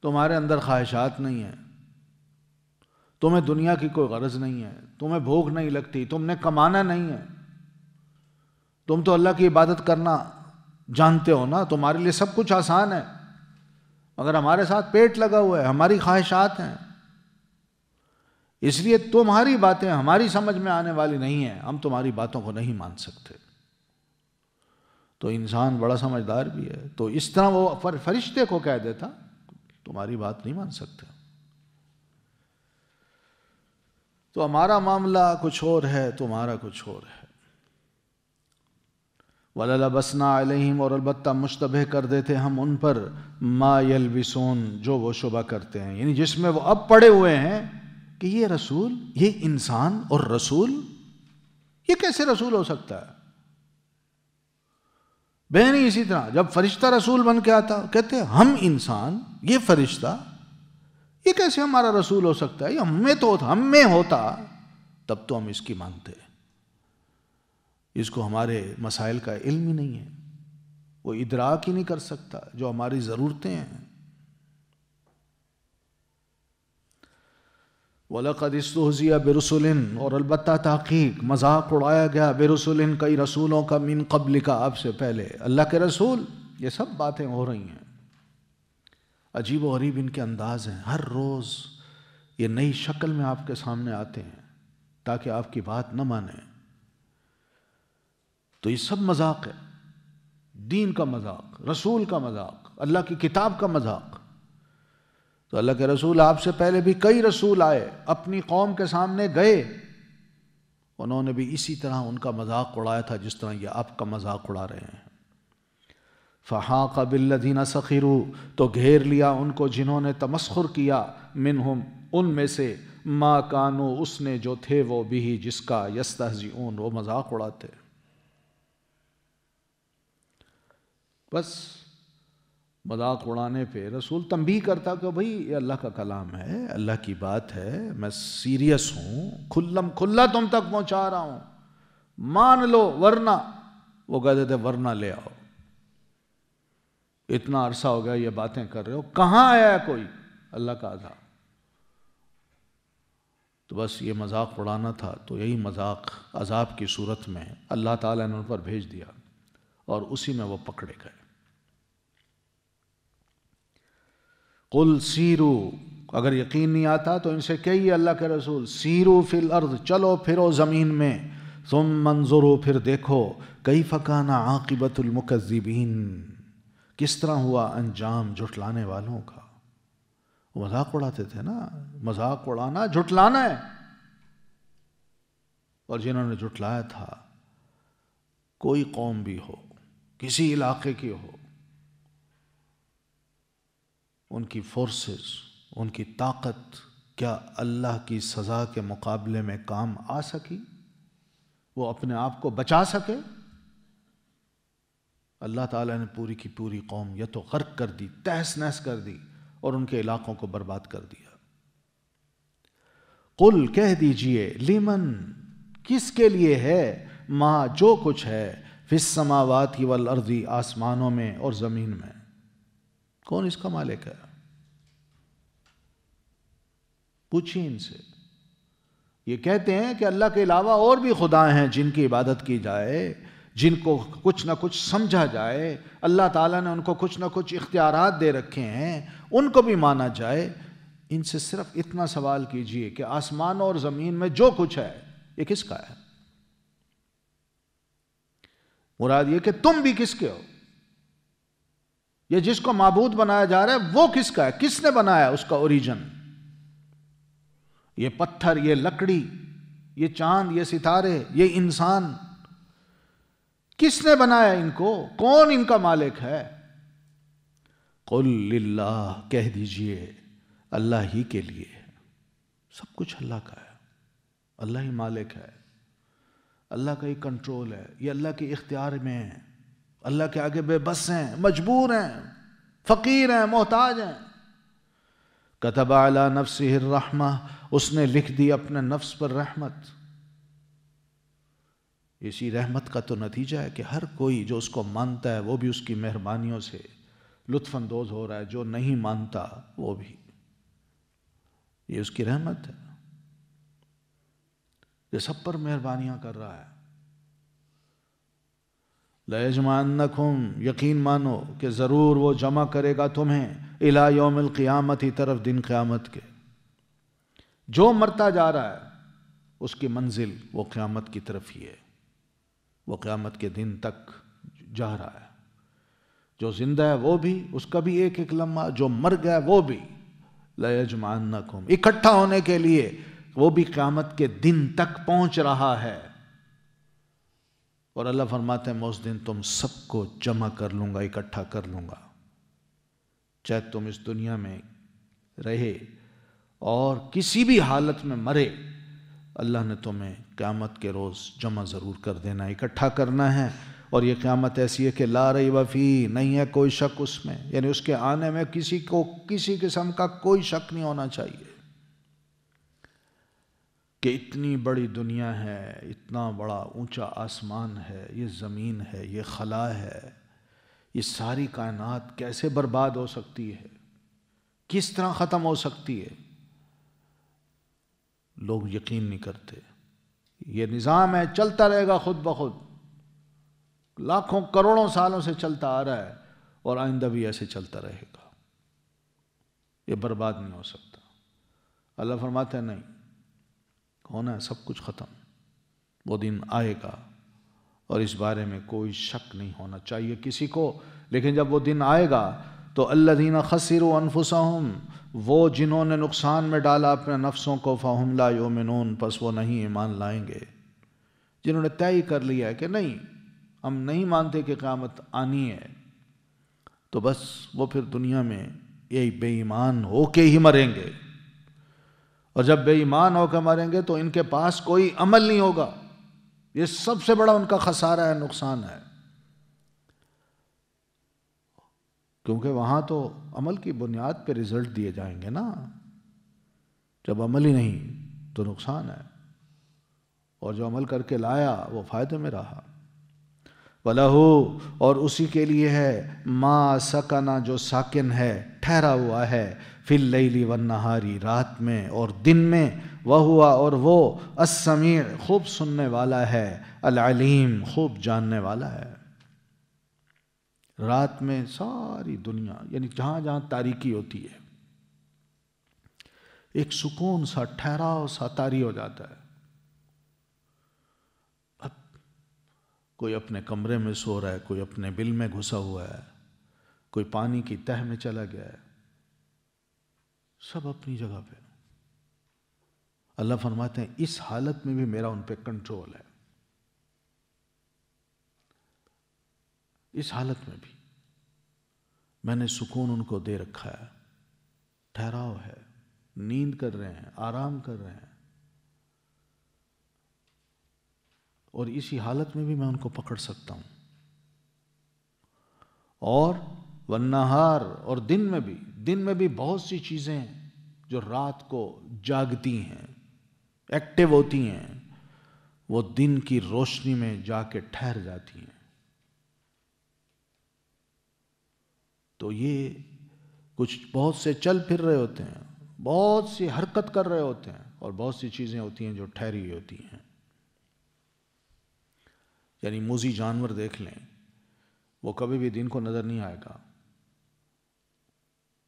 تمہارے اندر خواہشات نہیں ہیں، تمہیں دنیا کی کوئی غرض نہیں ہے، تمہیں بھوک نہیں لگتی، تم نے کمانا نہیں ہے، تم تو اللہ کی عبادت کرنا جانتے ہو نا، تمہارے لیے سب کچھ آسان ہے، مگر ہمارے ساتھ پیٹ لگا ہوا ہے، ہماری خواہشات ہیں، اس لیے تمہاری باتیں ہماری سمجھ میں آنے والی نہیں ہیں، ہم تمہاری باتوں کو نہیں مان سکتے۔ تو انسان بڑا سمجھدار بھی ہے، تو اس طرح وہ فرشتے کو کہہ دیتا تمہاری بات نہیں مان سکتے۔ تو ہمارا معاملہ کچھ اور ہے، تمہارا کچھ اور ہے۔ وَلَلَبَسْنَا عَلَيْهِمْ، اور البتہ مشتبہ کر دیتے ہم ان پر، مَا يَلْبِسُونَ، جو وہ شبہ کرتے ہیں، یعنی جس میں وہ اب پڑے ہوئے ہیں کہ یہ رسول، یہ انسان اور رسول، یہ کیسے رسول ہو سکتا ہے؟ بہن ہی اسی طرح جب فرشتہ رسول بن کے آتا کہتے ہیں ہم انسان، یہ فرشتہ، یہ کیسے ہمارا رسول ہو سکتا ہے؟ یہ ہم میں ہوتا تب تو ہم اس کی مانتے، اس کو ہمارے مسائل کا علم ہی نہیں ہے، وہ ادراک ہی نہیں کر سکتا جو ہماری ضرورتیں ہیں۔ وَلَقَدِ اسْتُهْزِئَ بِرُسُلٍ، اور البتہ تحقیق مذاق اڑایا گیا، بِرُسُلٍ، کئی رسولوں کا، من قبل کا، آپ سے پہلے، اللہ کے رسول، یہ سب باتیں ہو رہی ہیں، عجیب و غریب ان کے انداز ہیں، ہر روز یہ نئی شکل میں آپ کے سامنے آتے ہیں تاکہ آپ کی بات نہ مانیں۔ تو یہ سب مذاق ہے، دین کا مذاق، رسول کا مذاق، اللہ کی کتاب کا مذاق۔ تو اللہ کے رسول آپ سے پہلے بھی کئی رسول آئے، اپنی قوم کے سامنے گئے، انہوں نے بھی اسی طرح ان کا مذاق اڑایا تھا جس طرح یہ آپ کا مذاق اڑا رہے ہیں۔ فحاق بالذین سخروا، تو گھیر لیا ان کو جنہوں نے تمسخر کیا، منہم، ان میں سے، ما کانوا، اس نے جو تھے وہ بھی، جس کا، یستہزئون، وہ مذاق اڑاتے۔ بس مذاق اڑانے پہ رسول تنبیہ کرتا کہ بھئی یہ اللہ کا کلام ہے، اللہ کی بات ہے، میں سیریس ہوں، کھلا تم تک پہنچا رہا ہوں، مان لو ورنہ۔ وہ کہتے تھے ورنہ لے آؤ، اتنا عرصہ ہو گیا یہ باتیں کر رہے ہو، کہاں آیا ہے کوئی اللہ کا عذاب؟ تو بس یہ مذاق اڑانا تھا، تو یہی مذاق عذاب کی صورت میں اللہ تعالیٰ نے ان پر بھیج دیا اور اسی میں وہ پکڑے گئے۔ قل سیرو، اگر یقین نہیں آتا تو ان سے کہیے اللہ کے رسول، سیرو فی الارض، چلو پھرو زمین میں، ثم انظروا، پھر دیکھو، کیف کان عاقبۃ المکذبین، کس طرح ہوا انجام جھٹلانے والوں کا۔ وہ مذاق اڑاتے تھے نا، مذاق اڑانا جھٹلانا ہے، اور جنہوں نے جھٹلایا تھا، کوئی قوم بھی ہو، کسی علاقے کی ہو، ان کی فورسز، ان کی طاقت کیا اللہ کی سزا کے مقابلے میں کام آ سکی؟ وہ اپنے آپ کو بچا سکے؟ اللہ تعالیٰ نے پوری کی پوری قوم یا تو غرق کر دی، تہس نہس کر دی، اور ان کے علاقوں کو برباد کر دیا۔ قل، کہہ دیجئے، لمن، کس کے لیے ہے، ما، جو کچھ ہے، فی السماوات والارض، آسمانوں میں اور زمین میں، کون اس کا مالک ہے؟ پوچھیں ان سے۔ یہ کہتے ہیں کہ اللہ کے علاوہ اور بھی خدا ہیں جن کی عبادت کی جائے، جن کو کچھ نہ کچھ سمجھا جائے، اللہ تعالیٰ نے ان کو کچھ نہ کچھ اختیارات دے رکھے ہیں، ان کو بھی مانا جائے۔ ان سے صرف اتنا سوال کیجئے کہ آسمان اور زمین میں جو کچھ ہے یہ کس کا ہے؟ مراد یہ کہ تم بھی کس کے ہو؟ یہ جس کو معبود بنایا جا رہا ہے وہ کس کا ہے؟ کس نے بنایا اس کا اوریجن؟ یہ پتھر، یہ لکڑی، یہ چاند، یہ ستارے، یہ انسان، کس نے بنایا ان کو؟ کون ان کا مالک ہے؟ قل للہ، کہہ دیجئے اللہ ہی کے لیے، سب کچھ اللہ کا ہے، اللہ ہی مالک ہے، اللہ کا ہی کنٹرول ہے، یہ اللہ کے اختیار میں ہے، اللہ کے آگے بے بس ہیں، مجبور ہیں، فقیر ہیں، محتاج ہیں۔ کتب علی نفسہ الرحمہ، اس نے لکھ دی اپنے نفس پر رحمت۔ اسی رحمت کا تو نتیجہ ہے کہ ہر کوئی جو اس کو مانتا ہے وہ بھی اس کی مہربانیوں سے لطف اندوز ہو رہا ہے، جو نہیں مانتا وہ بھی، یہ اس کی رحمت ہے، یہ سب پر مہربانیاں کر رہا ہے۔ لَيَجْمَعَنَّكُمْ، یقین مانو کہ ضرور وہ جمع کرے گا تمہیں، اِلَى يَوْمِ الْقِيَامَةِ، طرف دن قیامت کے۔ جو مرتا جا رہا ہے اس کی منزل وہ قیامت کی طرف ہی ہے، وہ قیامت کے دن تک جا رہا ہے۔ جو زندہ ہے وہ بھی، اس کا بھی ایک ایک لمحہ، جو مر گیا وہ بھی، لَيَجْمَعَنَّكُمْ، اکٹھا ہونے کے لیے، وہ بھی قیامت کے دن تک پہنچ رہا ہے۔ اور اللہ فرماتے ہیں میں اس دن تم سب کو جمع کر لوں گا، اکٹھا کر لوں گا، چاہے تم اس دنیا میں رہے اور کسی بھی حالت میں مرے، اللہ نے تمہیں قیامت کے روز جمع ضرور کر دینا، اکٹھا کرنا ہے۔ اور یہ قیامت ایسی ہے کہ لا ریب فیہ، نہیں ہے کوئی شک اس میں، یعنی اس کے آنے میں کسی کو کسی قسم کا کوئی شک نہیں ہونا چاہیے کہ اتنی بڑی دنیا ہے، اتنا بڑا اونچا آسمان ہے، یہ زمین ہے، یہ خلا ہے، یہ ساری کائنات کیسے برباد ہو سکتی ہے، کس طرح ختم ہو سکتی ہے؟ لوگ یقین نہیں کرتے۔ یہ نظام ہے، چلتا رہے گا خود بخود، لاکھوں کروڑوں سالوں سے چلتا آ رہا ہے اور آئندہ بھی ایسے چلتا رہے گا۔ یہ برباد نہیں ہو سکتا۔ اللہ فرماتا ہے نہیں، ہونا ہے سب کچھ ختم، وہ دن آئے گا اور اس بارے میں کوئی شک نہیں ہونا چاہیے کسی کو۔ لیکن جب وہ دن آئے گا تو الذین خسروا انفسہم، وہ جنہوں نے نقصان میں ڈالا اپنے نفسوں کو، فہم لا یؤمنون، پس وہ نہیں ایمان لائیں گے۔ جنہوں نے طے کر لیا ہے کہ نہیں، ہم نہیں مانتے کہ قیامت آنی ہے، تو بس وہ پھر دنیا میں یہ بے ایمان ہو کے ہی مریں گے، اور جب بے ایمان ہو کے مریں گے تو ان کے پاس کوئی عمل نہیں ہوگا۔ یہ سب سے بڑا ان کا خسارہ ہے، نقصان ہے، کیونکہ وہاں تو عمل کی بنیاد پہ رزلٹ دیے جائیں گے نا، جب عمل ہی نہیں تو نقصان ہے، اور جو عمل کر کے لایا وہ فائدے میں رہا۔ وَلَهُ، اور اسی کے لیے ہے، ما سکنا، جو ساکن ہے، ٹھہرا ہوا ہے، فی اللیل والنہاری، رات میں اور دن میں، وَهُوَ، اور وہ، السمیع، خوب سننے والا ہے، العلیم، خوب جاننے والا ہے۔ رات میں ساری دنیا، یعنی جہاں جہاں تاریکی ہوتی ہے، ایک سکون سا، ٹھہراؤ سا طاری ہو جاتا ہے۔ اب کوئی اپنے کمرے میں سو رہا ہے، کوئی اپنے بل میں گھسا ہوا ہے، کوئی پانی کی تہ میں چلا گیا ہے، سب اپنی جگہ پہ۔ اللہ فرماتے ہیں اس حالت میں بھی میرا ان پہ کنٹرول ہے، اس حالت میں بھی میں نے سکون ان کو دے رکھا ہے، ٹھہراؤ ہے، نیند کر رہے ہیں، آرام کر رہے ہیں، اور اسی حالت میں بھی میں ان کو پکڑ سکتا ہوں۔ اور والنہار، اور دن میں بھی بہت سی چیزیں جو رات کو جاگتی ہیں، ایکٹیو ہوتی ہیں، وہ دن کی روشنی میں جا کے ٹھہر جاتی ہیں۔ تو یہ کچھ بہت سے چل پھر رہے ہوتے ہیں، بہت سی حرکت کر رہے ہوتے ہیں، اور بہت سی چیزیں ہوتی ہیں جو ٹھہری ہوئی ہوتی ہیں۔ یعنی موذی جانور دیکھ لیں، وہ کبھی بھی دن کو نظر نہیں آئے گا،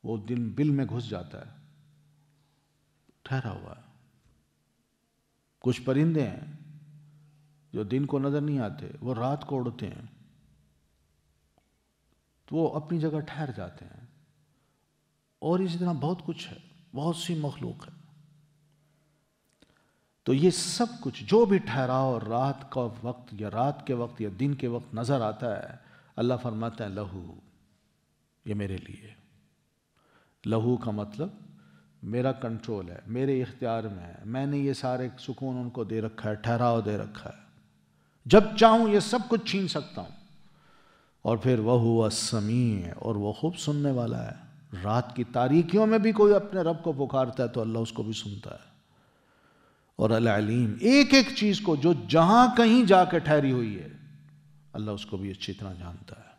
وہ دن بل میں گھس جاتا ہے، ٹھہرا ہوا ہے۔ کچھ پرندے ہیں جو دن کو نظر نہیں آتے، وہ رات کو اڑتے ہیں، تو وہ اپنی جگہ ٹھہر جاتے ہیں۔ اور اسی طرح بہت کچھ ہے، بہت سی مخلوق ہے۔ تو یہ سب کچھ جو بھی ٹھہراؤ رات کا وقت یا رات کے وقت یا دن کے وقت نظر آتا ہے، اللہ فرماتا ہے لہو، یہ میرے لیے۔ لہو کا مطلب میرا کنٹرول ہے، میرے اختیار میں ہے، میں نے یہ سارے سکون ان کو دے رکھا ہے، ٹھہراؤ دے رکھا ہے، جب چاہوں یہ سب کچھ چھین سکتا ہوں۔ اور پھر وَهُوَ السَّمِيعُ، اور وہ خوب سننے والا ہے۔ رات کی تاریکیوں میں بھی کوئی اپنے رب کو پکارتا ہے تو اللہ اس کو بھی سنتا ہے۔ اور العلیم، ایک ایک چیز کو جو جہاں کہیں جا کے ٹھہری ہوئی ہے، اللہ اس کو بھی اچھی طرح جانتا ہے۔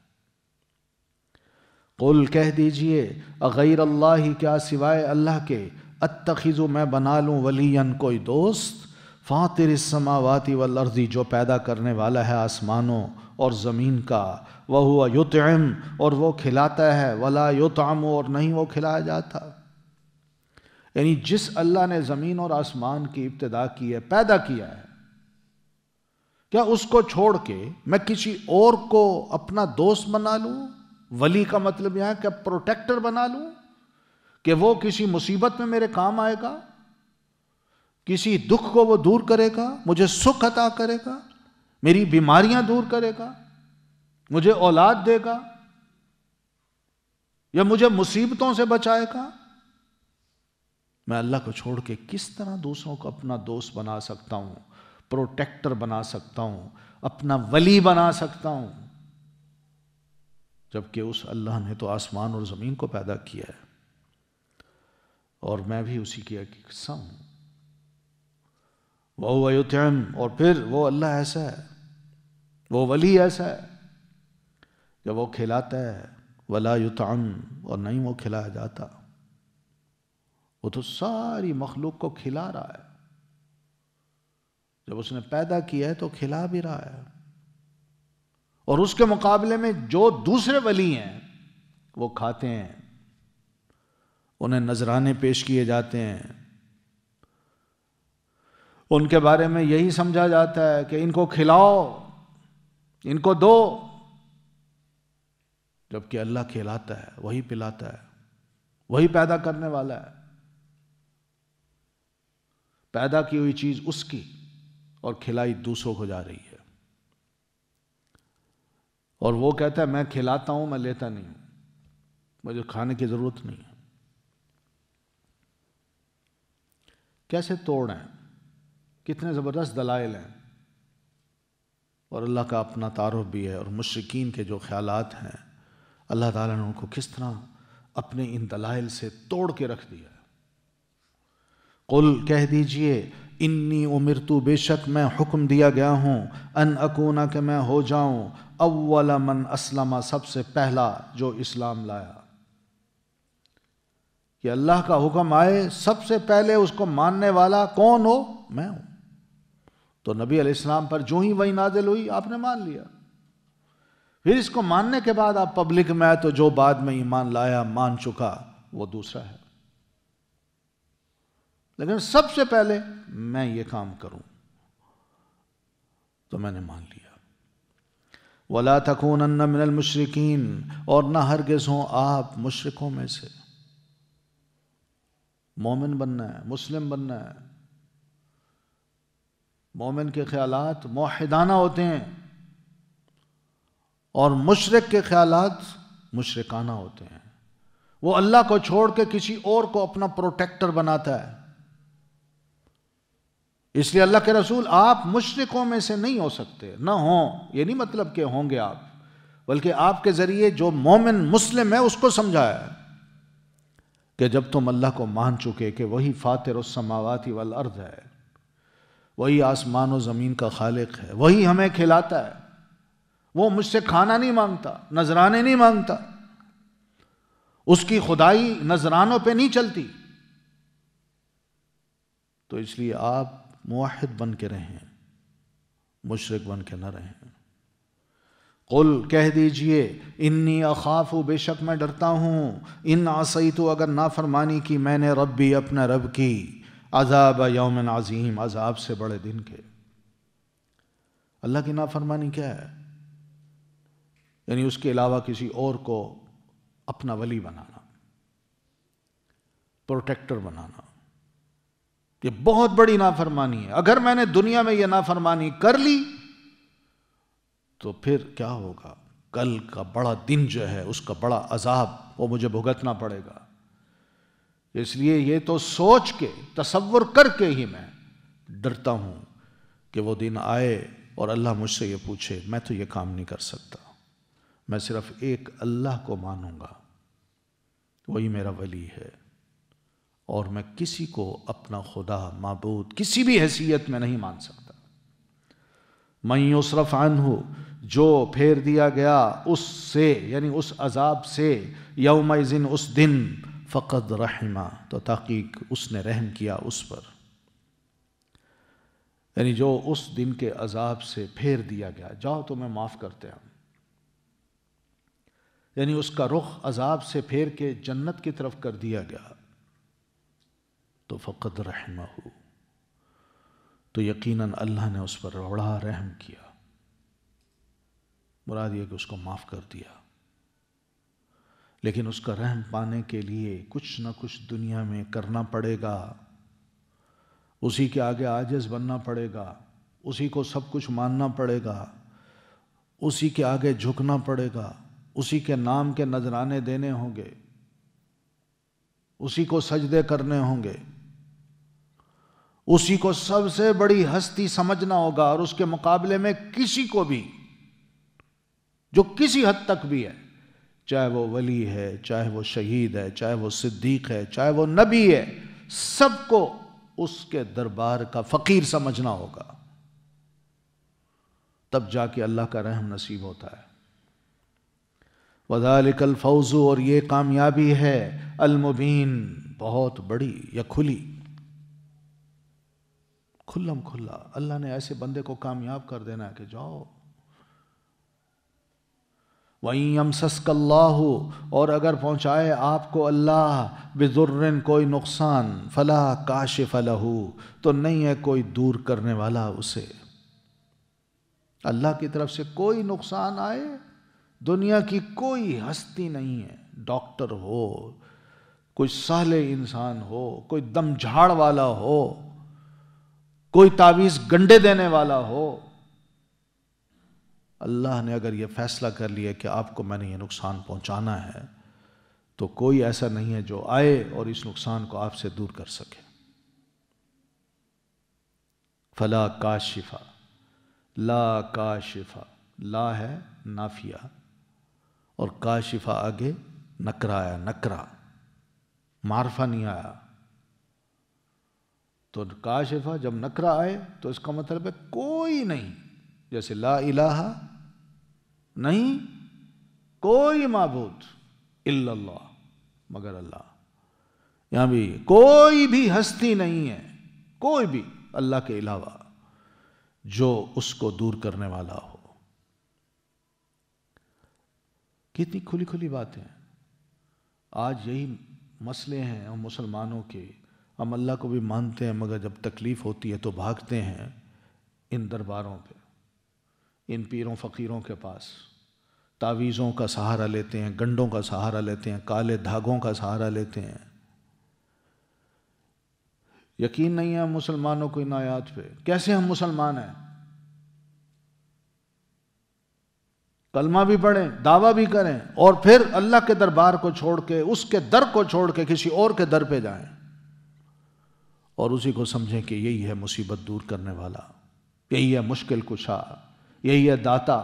قل، کہہ دیجئے، اغیر اللہ، کیا سوائے اللہ کے، اتخذ، میں بنا لوں، ولین، کوئی دوست، فاطر السماوات والارض، جو پیدا کرنے والا ہے آسمانوں اور زمین کا، وہو یطعم، اور وہ کھلاتا ہے، ولا یطعم، اور نہیں وہ کھلایا جاتا۔ یعنی جس اللہ نے زمین اور آسمان کی ابتدا کی ہے، پیدا کیا ہے، کیا اس کو چھوڑ کے میں کسی اور کو اپنا دوست بنا لوں؟ ولی کا مطلب یہاں کہ پروٹیکٹر بنا لوں، کہ وہ کسی مصیبت میں میرے کام آئے گا، کسی دکھ کو وہ دور کرے گا، مجھے سکھ عطا کرے گا، میری بیماریاں دور کرے گا، مجھے اولاد دے گا، یا مجھے مصیبتوں سے بچائے گا۔ میں اللہ کو چھوڑ کے کس طرح دوسروں کو اپنا دوست بنا سکتا ہوں، پروٹیکٹر بنا سکتا ہوں، اپنا ولی بنا سکتا ہوں، جبکہ اس اللہ نے تو آسمان اور زمین کو پیدا کیا ہے، اور میں بھی اسی کی ایک حصہ ہوں۔ وَهُوَ يُطْعِمُ، اور پھر وہ اللہ ایسا ہے، وہ ولی ایسا ہے کہ وہ کھلاتا ہے، وَلَا يُطْعَمُ، اور نہیں وہ کھلایا جاتا۔ وہ تو ساری مخلوق کو کھلا رہا ہے، جب اس نے پیدا کیا ہے تو کھلا بھی رہا ہے۔ اور اس کے مقابلے میں جو دوسرے ولی ہیں وہ کھاتے ہیں، انہیں نذرانے پیش کیے جاتے ہیں، ان کے بارے میں یہی سمجھا جاتا ہے کہ ان کو کھلاؤ، ان کو دو، جبکہ اللہ کھلاتا ہے، وہی پلاتا ہے، وہی پیدا کرنے والا ہے، پیدا کی ہوئی چیز اس کی اور کھلائی دوسروں کو جا رہی ہے، اور وہ کہتا ہے میں کھلاتا ہوں، میں لیتا نہیں ہوں، مجھے کھانے کی ضرورت نہیں ہے۔ کیسے توڑیں، کتنے زبردست دلائل ہیں، اور اللہ کا اپنا تعارف بھی ہے، اور مشرکین کے جو خیالات ہیں اللہ تعالیٰ نے ان کو کس طرح اپنے ان دلائل سے توڑ کے رکھ دیا ہے۔ قل کہہ دیجئے انی امرتو، بے شک میں حکم دیا گیا ہوں، ان اکونا کہ میں ہو جاؤں، اول من اسلم، سب سے پہلا جو اسلام لایا، کہ اللہ کا حکم آئے سب سے پہلے اس کو ماننے والا کون ہو؟ میں ہوں۔ تو نبی علیہ السلام پر جو ہی وحی نازل ہوئی آپ نے مان لیا، پھر اس کو ماننے کے بعد آپ پبلک میں آئے تو جو بعد میں ایمان لایا مان چکا وہ دوسرا ہے، لیکن سب سے پہلے میں یہ کام کروں تو میں نے مان لیا۔ وَلَا تَكُونَنَّ مِنَ الْمُشْرِكِينَ، اور نہ ہرگز ہوں آپ مشرکوں میں سے۔ مومن بننا ہے، مسلم بننا ہے، مومن کے خیالات موحدانہ ہوتے ہیں، اور مشرک کے خیالات مشرکانہ ہوتے ہیں، وہ اللہ کو چھوڑ کے کسی اور کو اپنا پروٹیکٹر بناتا ہے۔ اس لیے اللہ کے رسول آپ مشرکوں میں سے نہیں ہو سکتے، نہ ہوں، یہ نہیں مطلب کہ ہوں گے آپ، بلکہ آپ کے ذریعے جو مومن مسلم ہے اس کو سمجھایا ہے کہ جب تم اللہ کو مان چکے کہ وہی فاطر السماوات والارض ہے، وہی آسمان و زمین کا خالق ہے، وہی ہمیں کھلاتا ہے، وہ مجھ سے کھانا نہیں مانگتا، نذرانے نہیں مانگتا، اس کی خدائی نذرانوں پہ نہیں چلتی، تو اس لیے آپ موحد بن کے رہیں، مشرک بن کے نہ رہیں۔ قل کہہ دیجئے انی اخاف، بے شک میں ڈرتا ہوں، ان عصیت، اگر نافرمانی کی میں نے ربی، اپنے رب کی، عذاب یوم عظیم، عذاب سے بڑے دن کے۔ اللہ کی نافرمانی کیا ہے؟ یعنی اس کے علاوہ کسی اور کو اپنا ولی بنانا، پروٹیکٹر بنانا، یہ بہت بڑی نافرمانی ہے۔ اگر میں نے دنیا میں یہ نافرمانی کر لی تو پھر کیا ہوگا؟ کل کا بڑا دن جو ہے اس کا بڑا عذاب وہ مجھے بھگتنا پڑے گا۔ اس لیے یہ تو سوچ کے، تصور کر کے ہی میں ڈرتا ہوں کہ وہ دن آئے اور اللہ مجھ سے یہ پوچھے، میں تو یہ کام نہیں کر سکتا، میں صرف ایک اللہ کو مانوں گا، وہی میرا ولی ہے، اور میں کسی کو اپنا خدا، معبود کسی بھی حیثیت میں نہیں مان سکتا۔ من یصرف عنہ، جو پھیر دیا گیا اس سے، یعنی اس عذاب سے، یومئذ، اس دن، فقد رحمہ، تو تحقیق اس نے رحم کیا اس پر، یعنی جو اس دن کے عذاب سے پھیر دیا گیا، جاؤ تمہیں معاف کرتے ہیں، یعنی اس کا رخ عذاب سے پھیر کے جنت کی طرف کر دیا گیا، تو فقد رحمہ، تو یقیناً اللہ نے اس پر بڑا رحم کیا، مراد یہ کہ اس کو معاف کر دیا۔ لیکن اس کا رحم پانے کے لیے کچھ نہ کچھ دنیا میں کرنا پڑے گا، اسی کے آگے عاجز بننا پڑے گا، اسی کو سب کچھ ماننا پڑے گا، اسی کے آگے جھکنا پڑے گا، اسی کے نام کے نذرانے دینے ہوں گے، اسی کو سجدے کرنے ہوں گے، اسی کو سب سے بڑی ہستی سمجھنا ہوگا، اور اس کے مقابلے میں کسی کو بھی جو کسی حد تک بھی ہے، چاہے وہ ولی ہے، چاہے وہ شہید ہے، چاہے وہ صدیق ہے، چاہے وہ نبی ہے، سب کو اس کے دربار کا فقیر سمجھنا ہوگا، تب جا کے اللہ کا رحم نصیب ہوتا ہے۔ وَذَلِكَ الْفَوْزُ، اور یہ کامیابی ہے، المبین، بہت بڑی یا کھلی، کھلم کھلا اللہ نے ایسے بندے کو کامیاب کر دینا ہے کہ جاؤ۔ وَإِن يَمْسَسْكَ اللَّهُ، اور اگر پہنچائے آپ کو اللہ بِضُرٍّ کوئی نقصان، فَلَا كَاشِفَ لَهُ، تو نہیں ہے کوئی دور کرنے والا اسے۔ اللہ کی طرف سے کوئی نقصان آئے، دنیا کی کوئی ہستی نہیں ہے، ڈاکٹر ہو، کوئی صالح انسان ہو، کوئی دم جھاڑ والا ہو، کوئی تعویذ گنڈے دینے والا ہو، اللہ نے اگر یہ فیصلہ کر لیا کہ آپ کو میں نے یہ نقصان پہنچانا ہے، تو کوئی ایسا نہیں ہے جو آئے اور اس نقصان کو آپ سے دور کر سکے۔ فلا کاشفہ، لا کاشفہ، لا ہے نافیہ اور کاشفہ آگے نکرہ آیا، نکرہ، معرفہ نہیں آیا۔ تو کاشفہ جب نکرہ آئے تو اس کا مطلب ہے کوئی نہیں، جیسے لا الہ، نہیں کوئی معبود الا اللہ، مگر اللہ۔ یہاں بھی کوئی بھی ہستی نہیں ہے، کوئی بھی اللہ کے علاوہ جو اس کو دور کرنے والا ہو۔ کتنی کھلی کھلی باتیں ہیں۔ آج یہی مسئلے ہیں ہم مسلمانوں کے، ہم اللہ کو بھی مانتے ہیں مگر جب تکلیف ہوتی ہے تو بھاگتے ہیں ان درباروں پہ، ان پیروں فقیروں کے پاس، تعویذوں کا سہارا لیتے ہیں، گنڈوں کا سہارا لیتے ہیں، کالے دھاگوں کا سہارا لیتے ہیں۔ یقین نہیں ہے ہم مسلمانوں کو ان آیات پہ۔ کیسے ہم مسلمان ہیں؟ کلمہ بھی پڑھیں، دعویٰ بھی کریں، اور پھر اللہ کے دربار کو چھوڑ کے، اس کے در کو چھوڑ کے کسی اور کے در پہ جائیں اور اسی کو سمجھیں کہ یہی ہے مصیبت دور کرنے والا، یہی ہے مشکل کشا، یہی ہے داتا۔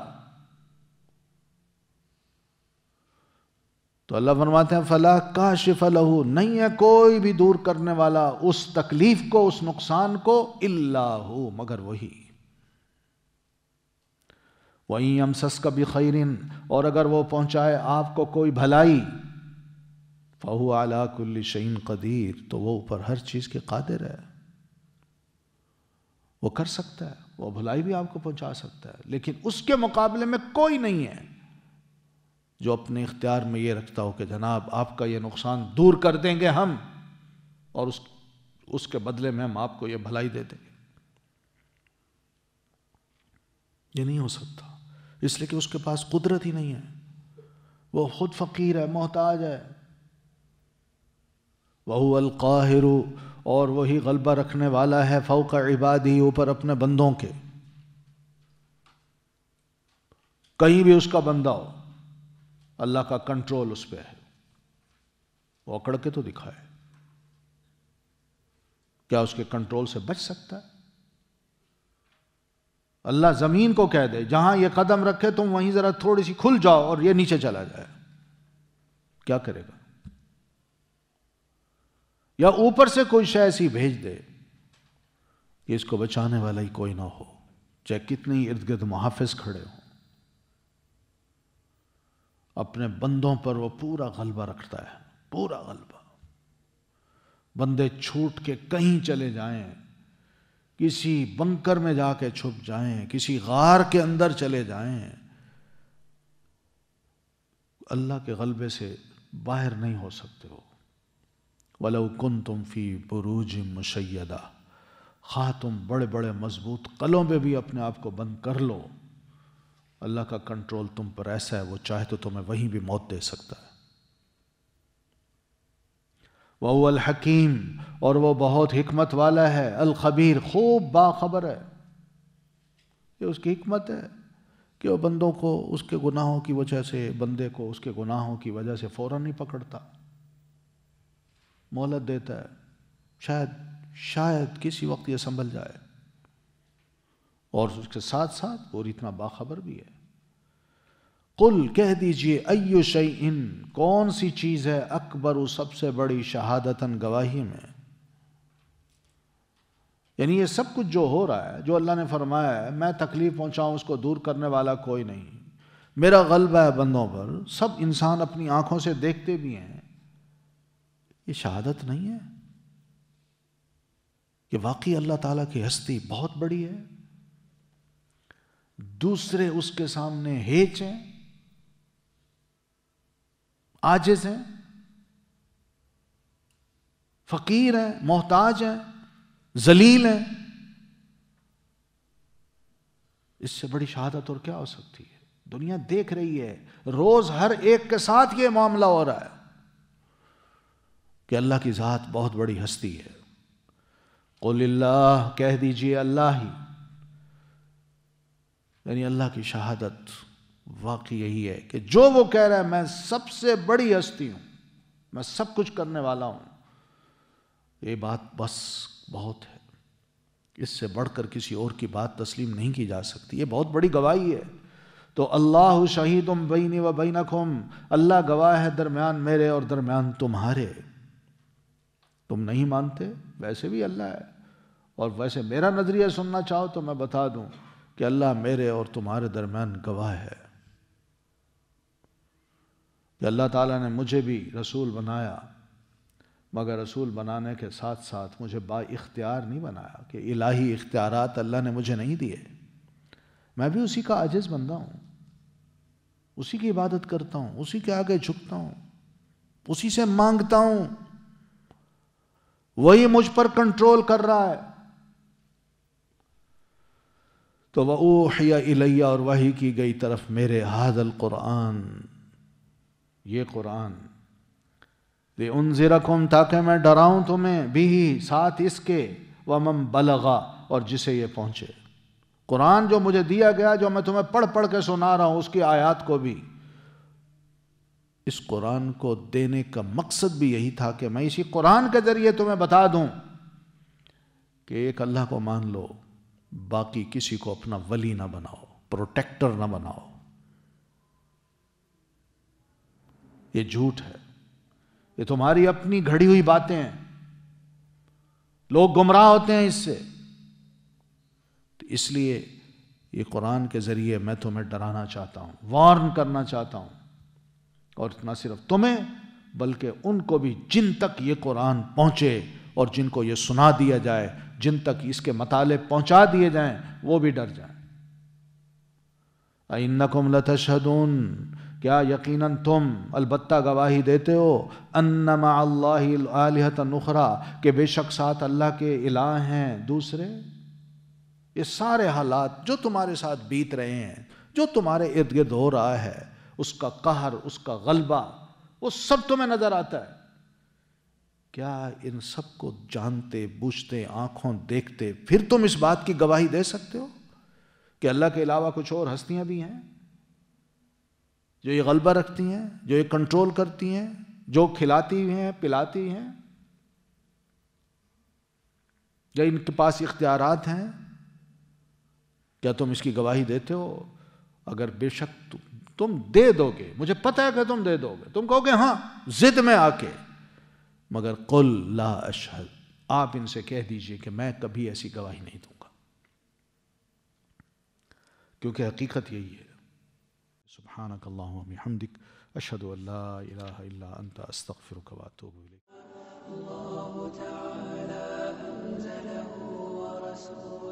تو اللہ فرماتے ہیں فَلَا كَاشِفَ لَهُ، نہیں ہے کوئی بھی دور کرنے والا اس تکلیف کو، اس نقصان کو، إِلَّا هُ، مگر وہی۔ وَإِن يَمْسَسْكَ بِخَيْرٍ، اور اگر وہ پہنچائے آپ کو کوئی بھلائی، فَهُوَ عَلَى كُلِّ شَيْءٍ قَدِيرٌ، تو وہ اوپر ہر چیز کے قادر ہے، وہ کر سکتا ہے، وہ بھلائی بھی آپ کو پہنچا سکتا ہے، لیکن اس کے مقابلے میں کوئی نہیں ہے جو اپنے اختیار میں یہ رکھتا ہو کہ جناب آپ کا یہ نقصان دور کر دیں گے ہم، اور اس کے بدلے میں ہم آپ کو یہ بھلائی دے دیں گے۔ یہ نہیں ہو سکتا، اس لیے کہ اس کے پاس قدرت ہی نہیں ہے، وہ خود فقیر ہے، محتاج ہے۔ وَهُوَ الْقَاهِرُ، اور وہی غلبہ رکھنے والا ہے، فوق عبادی، اوپر اپنے بندوں کے۔ کہیں بھی اس کا بندہ ہو، اللہ کا کنٹرول اس پہ ہے، وہ اکڑ کے تو دکھائے، کیا اس کے کنٹرول سے بچ سکتا ہے؟ اللہ زمین کو کہہ دے جہاں یہ قدم رکھے تم وہیں ذرا تھوڑی سی کھل جاؤ اور یہ نیچے چلا جائے، کیا کرے گا؟ یا اوپر سے کوئی شے ایسی بھیج دے کہ اس کو بچانے والا ہی کوئی نہ ہو، چاہے کتنے ہی ارد گرد محافظ کھڑے ہوں، اپنے بندوں پر وہ پورا غلبہ رکھتا ہے، پورا غلبہ۔ بندے چھوٹ کے کہیں چلے جائیں، کسی بنکر میں جا کے چھپ جائیں، کسی غار کے اندر چلے جائیں، اللہ کے غلبے سے باہر نہیں ہو سکتے ہو۔ وَلَوْ كُنْتُمْ فِي بُرُوجٍ مُشَيَّدَةٍ، خواہ تم بڑے بڑے مضبوط قلعوں پہ بھی اپنے آپ کو بند کر لو، اللہ کا کنٹرول تم پر ایسا ہے، وہ چاہے تو تمہیں وہیں بھی موت دے سکتا ہے۔ وَهُوَ الْحَكِيمُ، اور وہ بہت حکمت والا ہے، الخبیر، خوب باخبر ہے۔ یہ اس کی حکمت ہے کہ وہ بندوں کو اس کے گناہوں کی وجہ سے، بندے کو اس کے گناہوں کی وجہ سے فوراً نہیں پکڑتا، مہلت دیتا ہے، شاید کسی وقت یہ سنبھل جائے، اور اس کے ساتھ ساتھ وہ اتنا باخبر بھی ہے۔ قل، کہہ دیجئے، ایو شیء، کون سی چیز ہے، اکبر، سب سے بڑی، شہادتاً، گواہی میں، یعنی یہ سب کچھ جو ہو رہا ہے، جو اللہ نے فرمایا ہے میں تکلیف پہنچاؤں اس کو دور کرنے والا کوئی نہیں، میرا غلبہ ہے بندوں پر، سب انسان اپنی آنکھوں سے دیکھتے بھی ہیں، یہ شہادت نہیں ہے کہ واقعی اللہ تعالیٰ کی ہستی بہت بڑی ہے، دوسرے اس کے سامنے ہیچ ہیں، عاجز ہیں، فقیر ہیں، محتاج ہیں، ذلیل ہیں. اس سے بڑی شہادت اور کیا ہو سکتی ہے؟ دنیا دیکھ رہی ہے، روز ہر ایک کے ساتھ یہ معاملہ ہو رہا ہے کہ اللہ کی ذات بہت بڑی ہستی ہے. قل اللہ، کہہ دیجئے اللہ ہی. یعنی اللہ کی شہادت واقعی یہی ہے کہ جو وہ کہہ رہا ہے میں سب سے بڑی ہستی ہوں، میں سب کچھ کرنے والا ہوں، یہ بات بس بہت ہے. اس سے بڑھ کر کسی اور کی بات تسلیم نہیں کی جا سکتی. یہ بہت بڑی گواہی ہے. تو اللہ شہید بینی و بینکم، اللہ گواہ ہے درمیان میرے اور درمیان تمہارے. تم نہیں مانتے، ویسے بھی اللہ ہے. اور ویسے میرا نظریہ سننا چاہو تو میں بتا دوں کہ اللہ میرے اور تمہارے درمیان گواہ ہے کہ اللہ تعالیٰ نے مجھے بھی رسول بنایا، مگر رسول بنانے کے ساتھ ساتھ مجھے با اختیار نہیں بنایا کہ الہی اختیارات اللہ نے مجھے نہیں دیے. میں بھی اسی کا عاجز بندہ ہوں، اسی کی عبادت کرتا ہوں، اسی کے آگے جھکتا ہوں، اسی سے مانگتا ہوں. وہی مجھ پر کنٹرول کر رہا ہے. تو وَأُوحِيَ إِلَيَّ، اور وحی کی گئی طرف میرے هَذَا القرآن، یہ قرآن، لِأُنذِرَكُمْ، تاکہ میں ڈراؤں تمہیں، بھی ساتھ اس کے، وَمَنْ بَلَغَ، اور جسے یہ پہنچے. قرآن جو مجھے دیا گیا، جو میں تمہیں پڑھ پڑھ کے سنا رہا ہوں، اس کی آیات کو بھی، اس قرآن کو دینے کا مقصد بھی یہی تھا کہ میں اسی قرآن کے ذریعے تمہیں بتا دوں کہ ایک اللہ کو مان لو، باقی کسی کو اپنا ولی نہ بناؤ، پروٹیکٹر نہ بناؤ. یہ جھوٹ ہے، یہ تمہاری اپنی گھڑی ہوئی باتیں ہیں. لوگ گمراہ ہوتے ہیں اس سے. تو اس لیے یہ قرآن کے ذریعے میں تمہیں ڈرانا چاہتا ہوں، وارن کرنا چاہتا ہوں. اور نہ صرف تمہیں بلکہ ان کو بھی جن تک یہ قرآن پہنچے اور جن کو یہ سنا دیا جائے، جن تک اس کے مطالعے پہنچا دیے جائیں، وہ بھی ڈر جائیں. اِنَّكُمْ لَتَشْهَدُونَ، کیا یقیناً تم البتہ گواہی دیتے ہو، اَنَّ مَعَ اللَّهِ آلِهَةً أُخْرَى، کہ بے شک ساتھ اللہ کے الہ ہیں دوسرے. یہ سارے حالات جو تمہارے ساتھ بیت رہے ہیں، جو تمہارے ارد گرد ہو رہا ہے، اس کا قہر، اس کا غلبہ، وہ سب تمہیں نظر آتا ہے. کیا ان سب کو جانتے بوجھتے، آنکھوں دیکھتے، پھر تم اس بات کی گواہی دے سکتے ہو کہ اللہ کے علاوہ کچھ اور ہستیاں بھی ہیں جو یہ غلبہ رکھتی ہیں، جو یہ کنٹرول کرتی ہیں، جو کھلاتی ہیں، پلاتی ہیں، یا ان کے پاس اختیارات ہیں؟ کیا تم اس کی گواہی دیتے ہو؟ اگر بے شک تم دے دو گے، مجھے پتہ ہے کہ تم دے دو گے، تم کہو گے ہاں ضد میں آ کے، مگر قل لا اشہد، آپ ان سے کہہ دیجئے کہ میں کبھی ایسی گواہی نہیں دوں گا. کیونکہ حقیقت یہی ہے. سبحانک اللہم و بحمدک، اشہد ان لا الہ الا انت، استغفرک و اتوب الیک. اللہ تعالی انزلہ ورسولہ